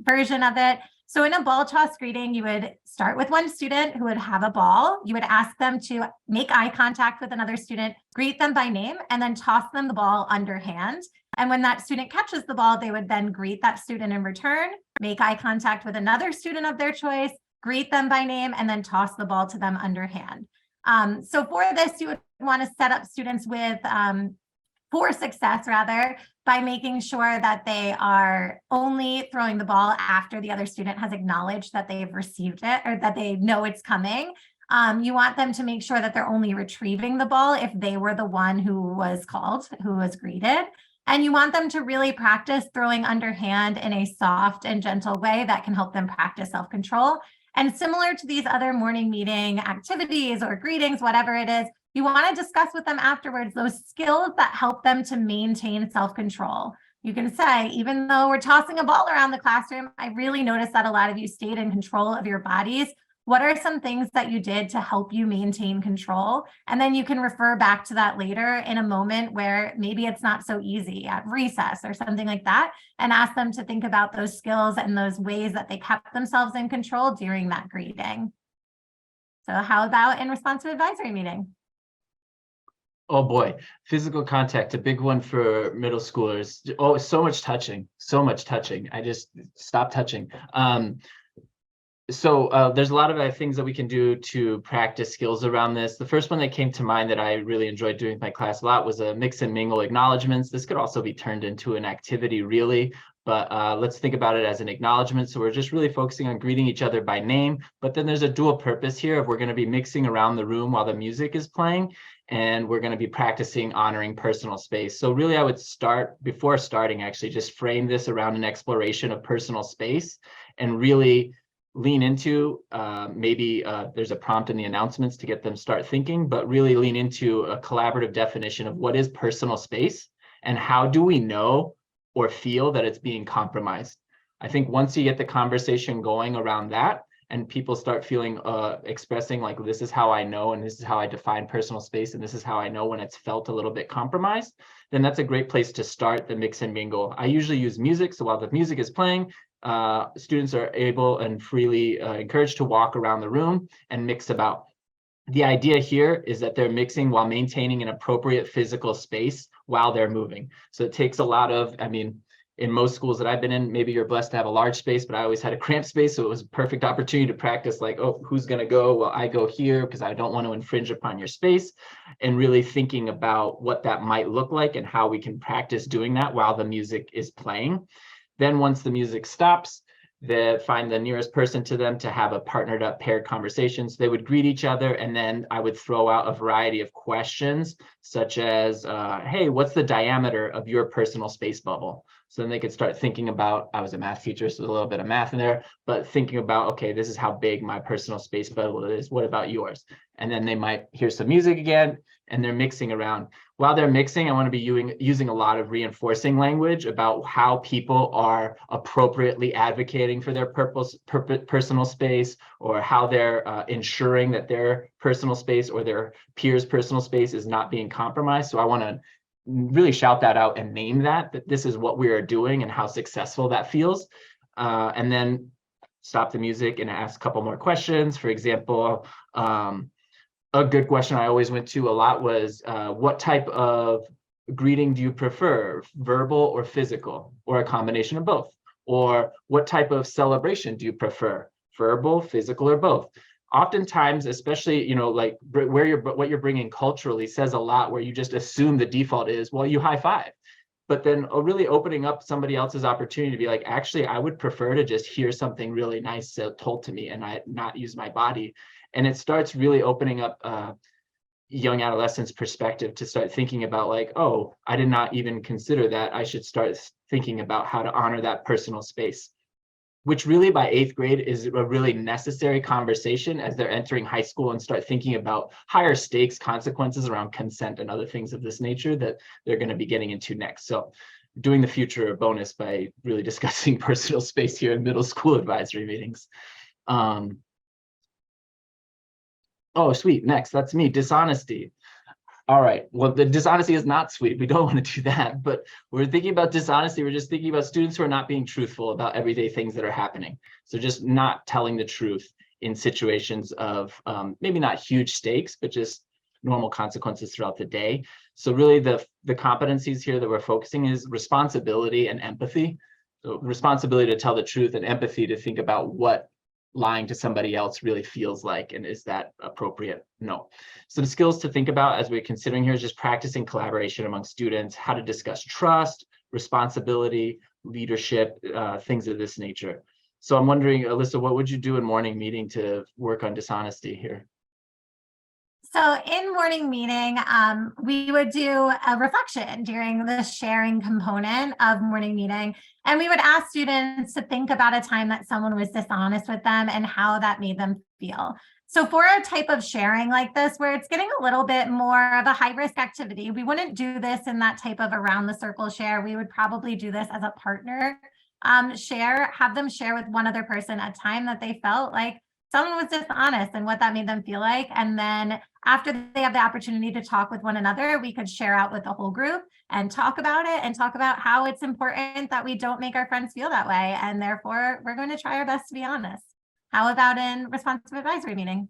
[SPEAKER 1] version of it. So in a ball toss greeting, you would start with one student who would have a ball. You would ask them to make eye contact with another student, greet them by name, and then toss them the ball underhand. And when that student catches the ball, they would then greet that student in return, make eye contact with another student of their choice, greet them by name, and then toss the ball to them underhand. So for this, you would want to set up students with, for success rather, by making sure that they are only throwing the ball after the other student has acknowledged that they've received it or that they know it's coming. You want them to make sure that they're only retrieving the ball if they were the one who was called, who was greeted. And you want them to really practice throwing underhand in a soft and gentle way that can help them practice self-control. And similar to these other morning meeting activities or greetings, whatever it is, you want to discuss with them afterwards those skills that help them to maintain self-control. You can say, even though we're tossing a ball around the classroom, I really noticed that a lot of you stayed in control of your bodies. What are some things that you did to help you maintain control? And then you can refer back to that later in a moment where maybe it's not so easy at recess or something like that, and ask them to think about those skills and those ways that they kept themselves in control during that greeting. So how about in response to advisory meeting?
[SPEAKER 2] Oh boy, physical contact, a big one for middle schoolers. Oh, so much touching, so much touching. I just stop touching. So there's a lot of things that we can do to practice skills around this. The first one that came to mind that I really enjoyed doing with my class a lot was a mix and mingle acknowledgements. This could also be turned into an activity, really, but let's think about it as an acknowledgement. So we're just really focusing on greeting each other by name, but then there's a dual purpose here. If we're going to be mixing around the room while the music is playing, and we're going to be practicing honoring personal space. So really, I would start, before starting, actually just frame this around an exploration of personal space and really lean into maybe there's a prompt in the announcements to get them start thinking, but really lean into a collaborative definition of what is personal space and how do we know or feel that it's being compromised. I think once you get the conversation going around that and people start feeling expressing like, this is how I know, and this is how I define personal space, and this is how I know when it's felt a little bit compromised, then that's a great place to start the mix and mingle. I usually use music, so while the music is playing, students are able and freely encouraged to walk around the room and mix about. The idea here is that they're mixing while maintaining an appropriate physical space while they're moving. So it takes a lot of, I mean, in most schools that I've been in, maybe you're blessed to have a large space, but I always had a cramped space. So it was a perfect opportunity to practice like, oh, who's going to go? Well, I go here because I don't want to infringe upon your space, and really thinking about what that might look like and how we can practice doing that while the music is playing. Then once the music stops, they find the nearest person to them to have a partnered up paired conversation. So they would greet each other, and then I would throw out a variety of questions such as, hey, what's the diameter of your personal space bubble? So then they could start thinking about, I was a math teacher, so there's a little bit of math in there, but thinking about, okay, this is how big my personal space bubble is. What about yours? And then they might hear some music again, and they're mixing around. While they're mixing, I want to be using a lot of reinforcing language about how people are appropriately advocating for their personal space, or how they're ensuring that their personal space or their peers' personal space is not being compromised. So I want to really shout that out and name that this is what we are doing and how successful that feels. And then stop the music and ask a couple more questions. For example, a good question I always went to a lot was, what type of greeting do you prefer, verbal or physical, or a combination of both? Or what type of celebration do you prefer, verbal, physical, or both? Oftentimes, especially, you know, like what you're bringing culturally says a lot, where you just assume the default is, well, you high five. But then really opening up somebody else's opportunity to be like, actually, I would prefer to just hear something really nice told to me and I not use my body. And it starts really opening up young adolescents' perspective to start thinking about like, oh, I did not even consider that. I should start thinking about how to honor that personal space, which really by 8th grade is a really necessary conversation as they're entering high school and start thinking about higher stakes consequences around consent and other things of this nature that they're going to be getting into next. So doing the future a bonus by really discussing personal space here in middle school advisory meetings. Oh, sweet. Next, that's me. Dishonesty. All right. Well, the dishonesty is not sweet. We don't want to do that. But we're thinking about dishonesty. We're just thinking about students who are not being truthful about everyday things that are happening. So just not telling the truth in situations of maybe not huge stakes, but just normal consequences throughout the day. So really the competencies here that we're focusing is responsibility and empathy. So responsibility to tell the truth, and empathy to think about what lying to somebody else really feels like, and is that appropriate? No. Some skills to think about as we're considering here is just practicing collaboration among students, how to discuss trust, responsibility, leadership, things of this nature. So I'm wondering, Alyssa, what would you do in morning meeting to work on dishonesty here?
[SPEAKER 1] So in morning meeting, we would do a reflection during the sharing component of morning meeting. And we would ask students to think about a time that someone was dishonest with them and how that made them feel. So for a type of sharing like this, where it's getting a little bit more of a high risk activity, we wouldn't do this in that type of around the circle share. We would probably do this as a partner share, have them share with one other person a time that they felt like someone was dishonest and what that made them feel like. And then after they have the opportunity to talk with one another, we could share out with the whole group and talk about it and talk about how it's important that we don't make our friends feel that way. And therefore, we're going to try our best to be honest. How about in responsive advisory meeting?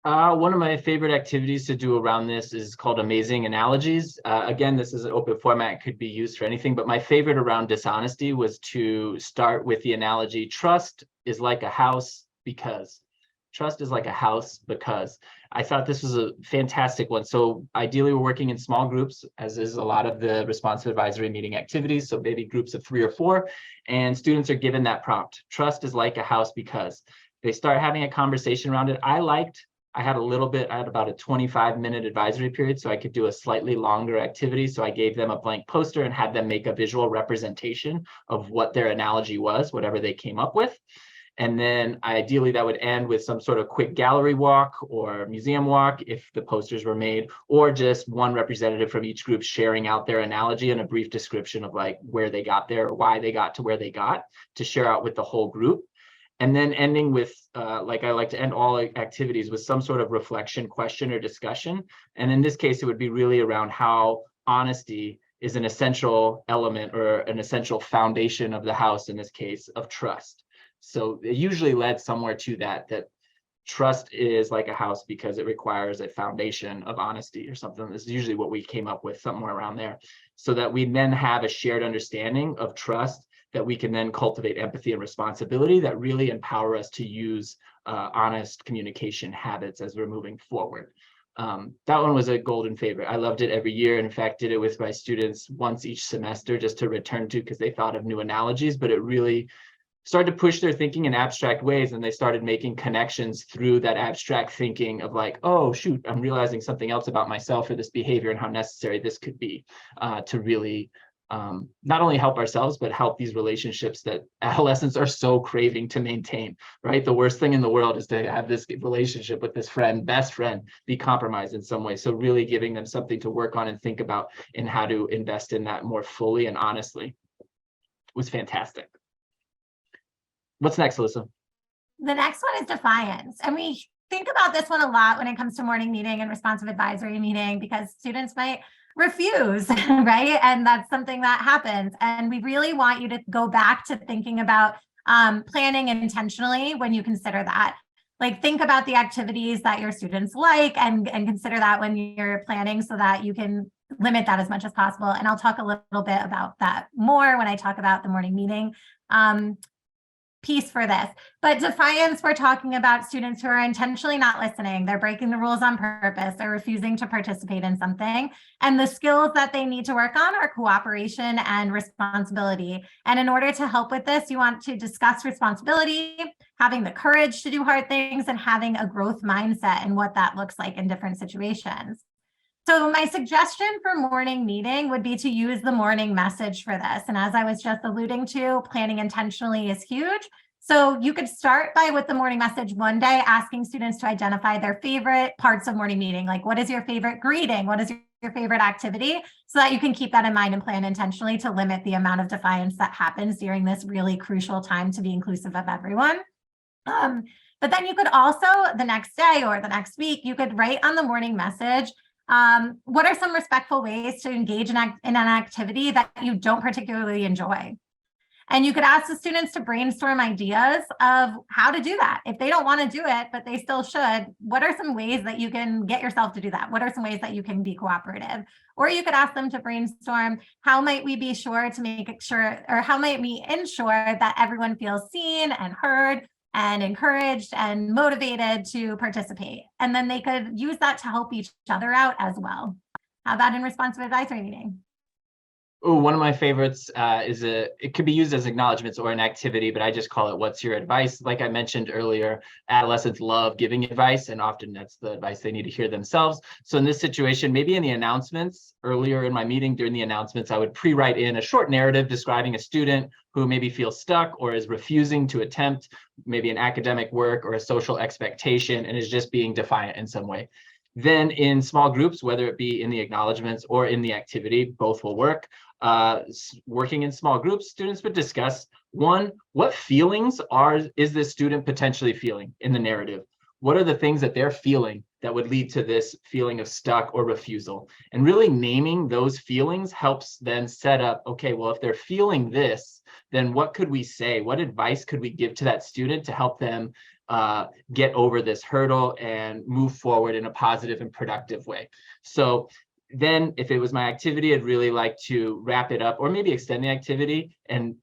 [SPEAKER 2] One of my favorite activities to do around this is called amazing analogies. Again, this is an open format, could be used for anything, but my favorite around dishonesty was to start with the analogy, trust is like a house because. Trust is like a house because. I thought this was a fantastic one. So ideally we're working in small groups, as is a lot of the responsive advisory meeting activities. So maybe groups of 3 or 4, and students are given that prompt. Trust is like a house because. They start having a conversation around it. I had about a 25-minute advisory period, so I could do a slightly longer activity. So I gave them a blank poster and had them make a visual representation of what their analogy was, whatever they came up with. And then ideally that would end with some sort of quick gallery walk or museum walk if the posters were made, or just one representative from each group sharing out their analogy and a brief description of like where they got there or why they got to where they got, to share out with the whole group. And then ending with, like I like to end all activities with some sort of reflection, question, or discussion. And in this case, it would be really around how honesty is an essential element or an essential foundation of the house, in this case, of trust. So it usually led somewhere to that trust is like a house because it requires a foundation of honesty or something. This is usually what we came up with, somewhere around there, so that we then have a shared understanding of trust, that we can then cultivate empathy and responsibility that really empower us to use honest communication habits as we're moving forward. That one was a golden favorite. I loved it every year. In fact, did it with my students once each semester just to return to, because they thought of new analogies, but it really started to push their thinking in abstract ways, and they started making connections through that abstract thinking of like, oh shoot, I'm realizing something else about myself or this behavior and how necessary this could be to really not only help ourselves, but help these relationships that adolescents are so craving to maintain, right? The worst thing in the world is to have this relationship with this friend, best friend, be compromised in some way. So really giving them something to work on and think about and how to invest in that more fully and honestly was fantastic. What's next, Alyssa?
[SPEAKER 1] The next one is defiance. And we think about this one a lot when it comes to morning meeting and responsive advisory meeting, because students might refuse, right? And that's something that happens. And we really want you to go back to thinking about planning intentionally when you consider that. Like, think about the activities that your students like and consider that when you're planning, so that you can limit that as much as possible. And I'll talk a little bit about that more when I talk about the morning meeting piece for this. But defiance, we're talking about students who are intentionally not listening. They're breaking the rules on purpose. They're refusing to participate in something. And the skills that they need to work on are cooperation and responsibility. And in order to help with this, you want to discuss responsibility, having the courage to do hard things, and having a growth mindset and what that looks like in different situations. So my suggestion for morning meeting would be to use the morning message for this. And as I was just alluding to, planning intentionally is huge. So you could start by, with the morning message one day, asking students to identify their favorite parts of morning meeting. Like, what is your favorite greeting? What is your favorite activity? So that you can keep that in mind and plan intentionally to limit the amount of defiance that happens during this really crucial time to be inclusive of everyone. But then you could also, the next day or the next week, you could write on the morning message, what are some respectful ways to engage in an activity that you don't particularly enjoy? And you could ask the students to brainstorm ideas of how to do that. If they don't want to do it, but they still should, what are some ways that you can get yourself to do that? What are some ways that you can be cooperative? Or you could ask them to brainstorm, how might we be sure to make sure, or how might we ensure that everyone feels seen and heard and encouraged and motivated to participate? And then they could use that to help each other out as well. How about in responsive advisory meeting?
[SPEAKER 2] Oh, one of my favorites it could be used as acknowledgments or an activity, but I just call it what's your advice? Like I mentioned earlier, adolescents love giving advice, and often that's the advice they need to hear themselves. So in this situation, maybe in the announcements earlier in my meeting, during the announcements, I would pre-write in a short narrative describing a student who maybe feels stuck or is refusing to attempt maybe an academic work or a social expectation and is just being defiant in some way. Then in small groups, whether it be in the acknowledgments or in the activity, both will work. Working in small groups, students would discuss, one, what feelings is this student potentially feeling in the narrative? What are the things that they're feeling that would lead to this feeling of stuck or refusal? And really naming those feelings helps then set up, okay, well, if they're feeling this, then what could we say? What advice could we give to that student to help them get over this hurdle and move forward in a positive and productive way? So then if it was my activity, I'd really like to wrap it up or maybe extend the activity. And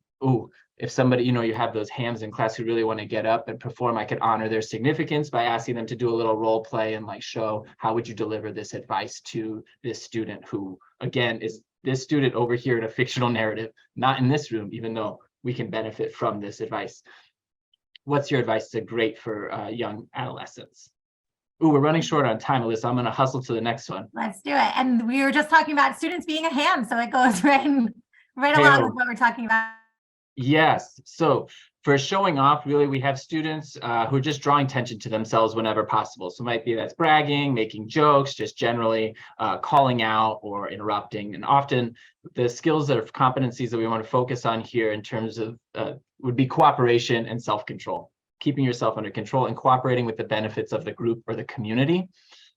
[SPEAKER 2] if somebody, you have those hams in class who really want to get up and perform, I could honor their significance by asking them to do a little role play and like show how would you deliver this advice to this student who, again, is this student over here in a fictional narrative, not in this room, even though we can benefit from this advice. What's your advice to great for young adolescents? Ooh, we're running short on time, Alyssa. I'm going to hustle to the next one.
[SPEAKER 1] Let's do it. And we were just talking about students being a ham, so it goes right along with what we're talking about.
[SPEAKER 2] Yes. So for showing off, really, we have students who are just drawing attention to themselves whenever possible. So it might be that's bragging, making jokes, just generally calling out or interrupting. And often the skills or competencies that we want to focus on here in terms of would be cooperation and self-control. Keeping yourself under control and cooperating with the benefits of the group or the community.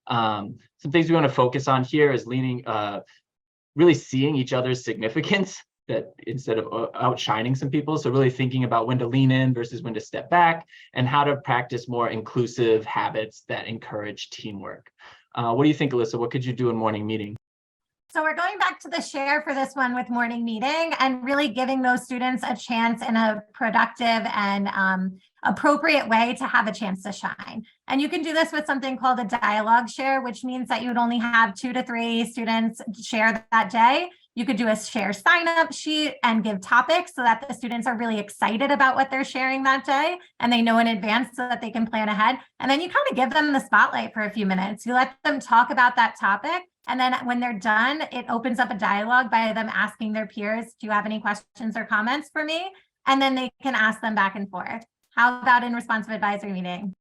[SPEAKER 2] Some things we want to focus on here is really seeing each other's significance, that instead of outshining some people. So really thinking about when to lean in versus when to step back and how to practice more inclusive habits that encourage teamwork. What do you think, Alyssa? What could you do in morning meeting?
[SPEAKER 1] So we're going back to the share for this one with morning meeting and really giving those students a chance in a productive and appropriate way to have a chance to shine. And you can do this with something called a dialogue share, which means that you would only have 2 to 3 students share that day. You could do a share sign-up sheet and give topics so that the students are really excited about what they're sharing that day and they know in advance so that they can plan ahead. And then you kind of give them the spotlight for a few minutes. You let them talk about that topic. And then when they're done, it opens up a dialogue by them asking their peers, do you have any questions or comments for me? And then they can ask them back and forth. How about in responsive advisory meeting?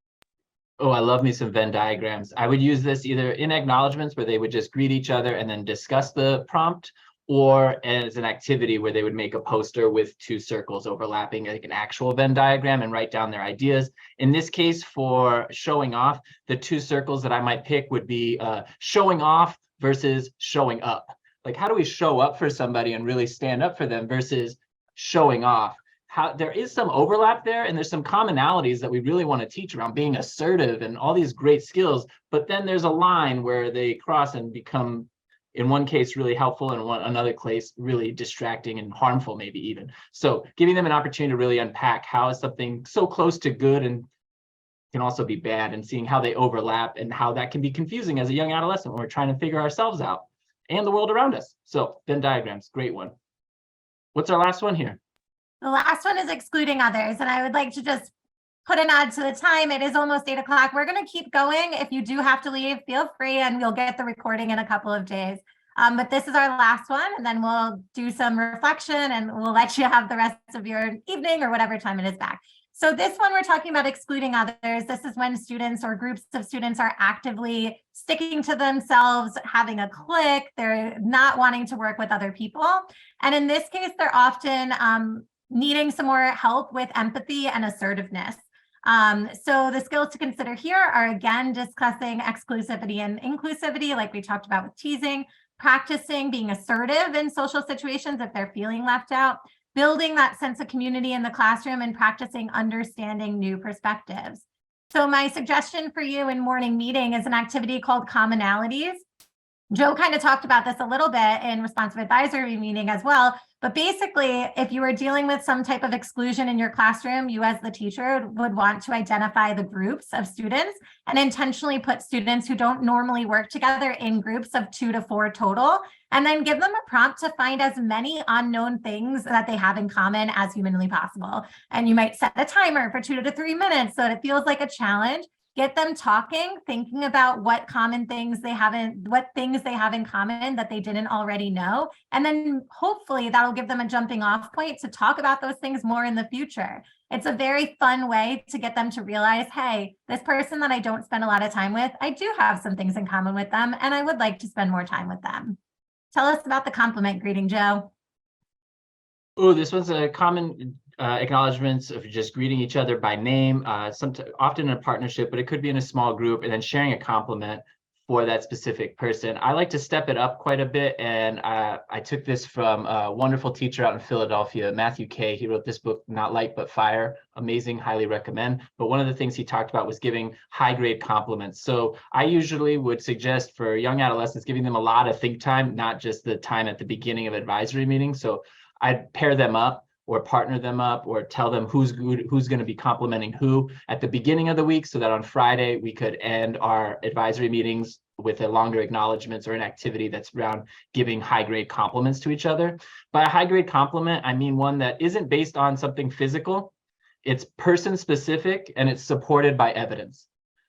[SPEAKER 2] Oh, I love me some Venn diagrams. I would use this either in acknowledgements where they would just greet each other and then discuss the prompt, or as an activity where they would make a poster with 2 circles overlapping, like an actual Venn diagram, and write down their ideas. In this case, for showing off, the 2 circles that I might pick would be showing off versus showing up. Like, how do we show up for somebody and really stand up for them versus showing off? How there is some overlap there, and there's some commonalities that we really want to teach around being assertive and all these great skills, but then there's a line where they cross and become, in one case, really helpful, and another case really distracting and harmful, maybe even. So giving them an opportunity to really unpack how is something so close to good and can also be bad, and seeing how they overlap and how that can be confusing as a young adolescent when we're trying to figure ourselves out and the world around us. So Venn diagrams, great one. What's our last one here?
[SPEAKER 1] The last one is excluding others. And I would like to just put a nod to the time. It is almost 8 o'clock. We're going to keep going. If you do have to leave, feel free, and we'll get the recording in a couple of days. But this is our last one, and then we'll do some reflection and we'll let you have the rest of your evening or whatever time it is back. So this one, we're talking about excluding others. This is when students or groups of students are actively sticking to themselves, having a clique. They're not wanting to work with other people. And in this case, they're often needing some more help with empathy and assertiveness. So the skills to consider here are, again, discussing exclusivity and inclusivity, like we talked about with teasing, practicing being assertive in social situations if they're feeling left out, building that sense of community in the classroom, and practicing understanding new perspectives. So my suggestion for you in morning meeting is an activity called commonalities. Joe kind of talked about this a little bit in responsive advisory meeting as well. But basically, if you were dealing with some type of exclusion in your classroom, you as the teacher would want to identify the groups of students and intentionally put students who don't normally work together in groups of 2 to 4 total, and then give them a prompt to find as many unknown things that they have in common as humanly possible. And you might set a timer for 2 to 3 minutes so that it feels like a challenge. Get them talking, thinking about what things they have in common that they didn't already know. And then hopefully that'll give them a jumping off point to talk about those things more in the future. It's a very fun way to get them to realize, hey, this person that I don't spend a lot of time with, I do have some things in common with them, and I would like to spend more time with them. Tell us about the compliment greeting, Joe.
[SPEAKER 2] Oh, this one's a common acknowledgements of just greeting each other by name, often in a partnership, but it could be in a small group, and then sharing a compliment for that specific person. I like to step it up quite a bit, and I took this from a wonderful teacher out in Philadelphia, Matthew Kay. He wrote this book, Not Light But Fire. Amazing, highly recommend. But one of the things he talked about was giving high grade compliments. So I usually would suggest for young adolescents, giving them a lot of think time, not just the time at the beginning of advisory meetings. So I'd pair them up or partner them up or tell them who's going to be complimenting who at the beginning of the week, so that on Friday we could end our advisory meetings with a longer acknowledgements or an activity that's around giving high grade compliments to each other. By a high grade compliment, I mean one that isn't based on something physical. It's person specific and it's supported by evidence.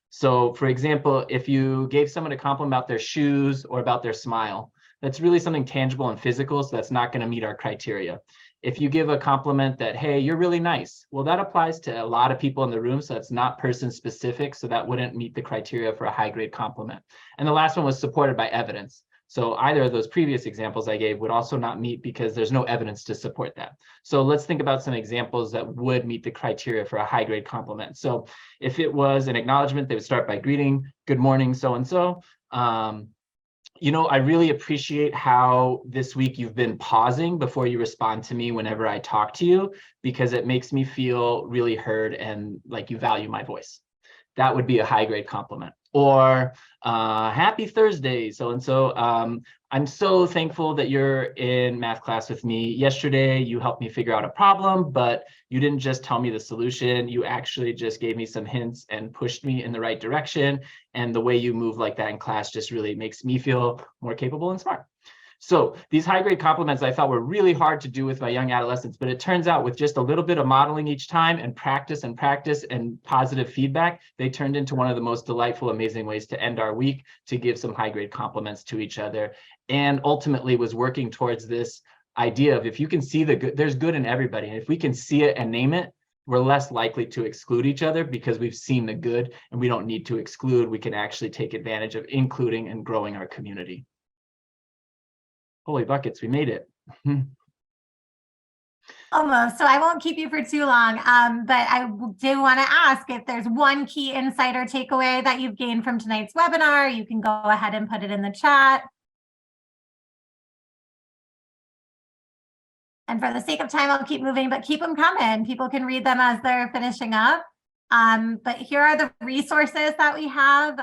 [SPEAKER 2] So for example, if you gave someone a compliment about their shoes or about their smile, that's really something tangible and physical, so that's not going to meet our criteria. If you give a compliment that, hey, you're really nice, well, that applies to a lot of people in the room, so that's not person specific, so that wouldn't meet the criteria for a high grade compliment. And the last one was supported by evidence. So either of those previous examples I gave would also not meet because there's no evidence to support that. So let's think about some examples that would meet the criteria for a high grade compliment. So if it was an acknowledgement, they would start by greeting, good morning, so-and-so. You know, I really appreciate how this week you've been pausing before you respond to me whenever I talk to you, because it makes me feel really heard and like you value my voice. That would be a high grade compliment. Or happy Thursday, so-and-so. I'm so thankful that you're in math class with me. Yesterday, you helped me figure out a problem, but you didn't just tell me the solution. You actually just gave me some hints and pushed me in the right direction. And the way you move like that in class just really makes me feel more capable and smart. So these high grade compliments I thought were really hard to do with my young adolescents, but it turns out with just a little bit of modeling each time and practice and positive feedback, they turned into one of the most delightful, amazing ways to end our week, to give some high grade compliments to each other. And ultimately was working towards this idea of, if you can see the good, there's good in everybody. And if we can see it and name it, we're less likely to exclude each other because we've seen the good and we don't need to exclude. We can actually take advantage of including and growing our community. Holy buckets, we made it.
[SPEAKER 1] Almost. So I won't keep you for too long, but I do want to ask if there's one key insight or takeaway that you've gained from tonight's webinar. You can go ahead and put it in the chat. And for the sake of time, I'll keep moving, but keep them coming. People can read them as they're finishing up. But here are the resources that we have.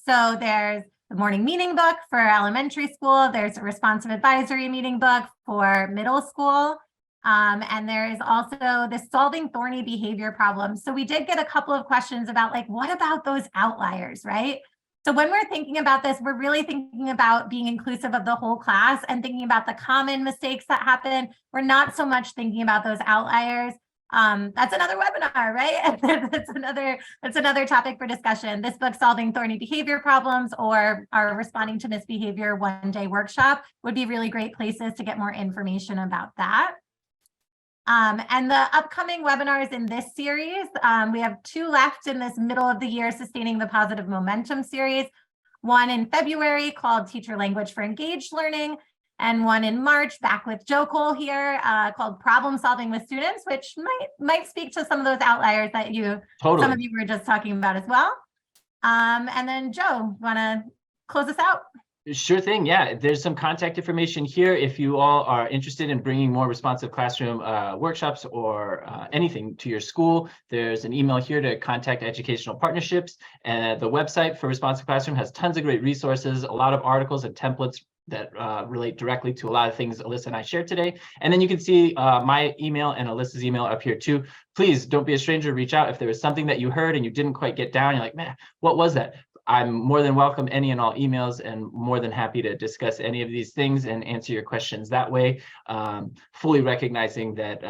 [SPEAKER 1] So there's the morning meeting book for elementary school. There's a responsive advisory meeting book for middle school. And there is also the solving thorny behavior problems. So we did get a couple of questions about like, what about those outliers, right? So when we're thinking about this, we're really thinking about being inclusive of the whole class and thinking about the common mistakes that happen. We're not so much thinking about those outliers. That's another webinar, right? that's another topic for discussion. This book, Solving Thorny Behavior Problems, or our Responding to Misbehavior one-day workshop would be really great places to get more information about that. And the upcoming webinars in this series, we have 2 left in this middle of the year Sustaining the Positive Momentum series, one in February called Teacher Language for Engaged Learning, and one in March, back with Joe Cole here, called Problem Solving with Students, which might speak to some of those outliers that some of you were just talking about as well. And then Joe, want to close us out?
[SPEAKER 2] Sure thing. Yeah, there's some contact information here if you all are interested in bringing more responsive classroom workshops or anything to your school. There's an email here to contact educational partnerships. And the website for Responsive Classroom has tons of great resources, a lot of articles and templates that relate directly to a lot of things Alyssa and I shared today. And then you can see my email and Alyssa's email up here too. Please don't be a stranger, reach out if there was something that you heard and you didn't quite get down. You're like, man, what was that? I'm more than welcome any and all emails and more than happy to discuss any of these things and answer your questions that way, fully recognizing that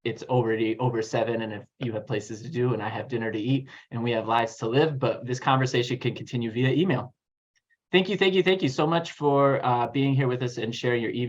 [SPEAKER 2] it's already over 7 and if you have places to do and I have dinner to eat and we have lives to live, but this conversation can continue via email. Thank you so much for being here with us and sharing your evening.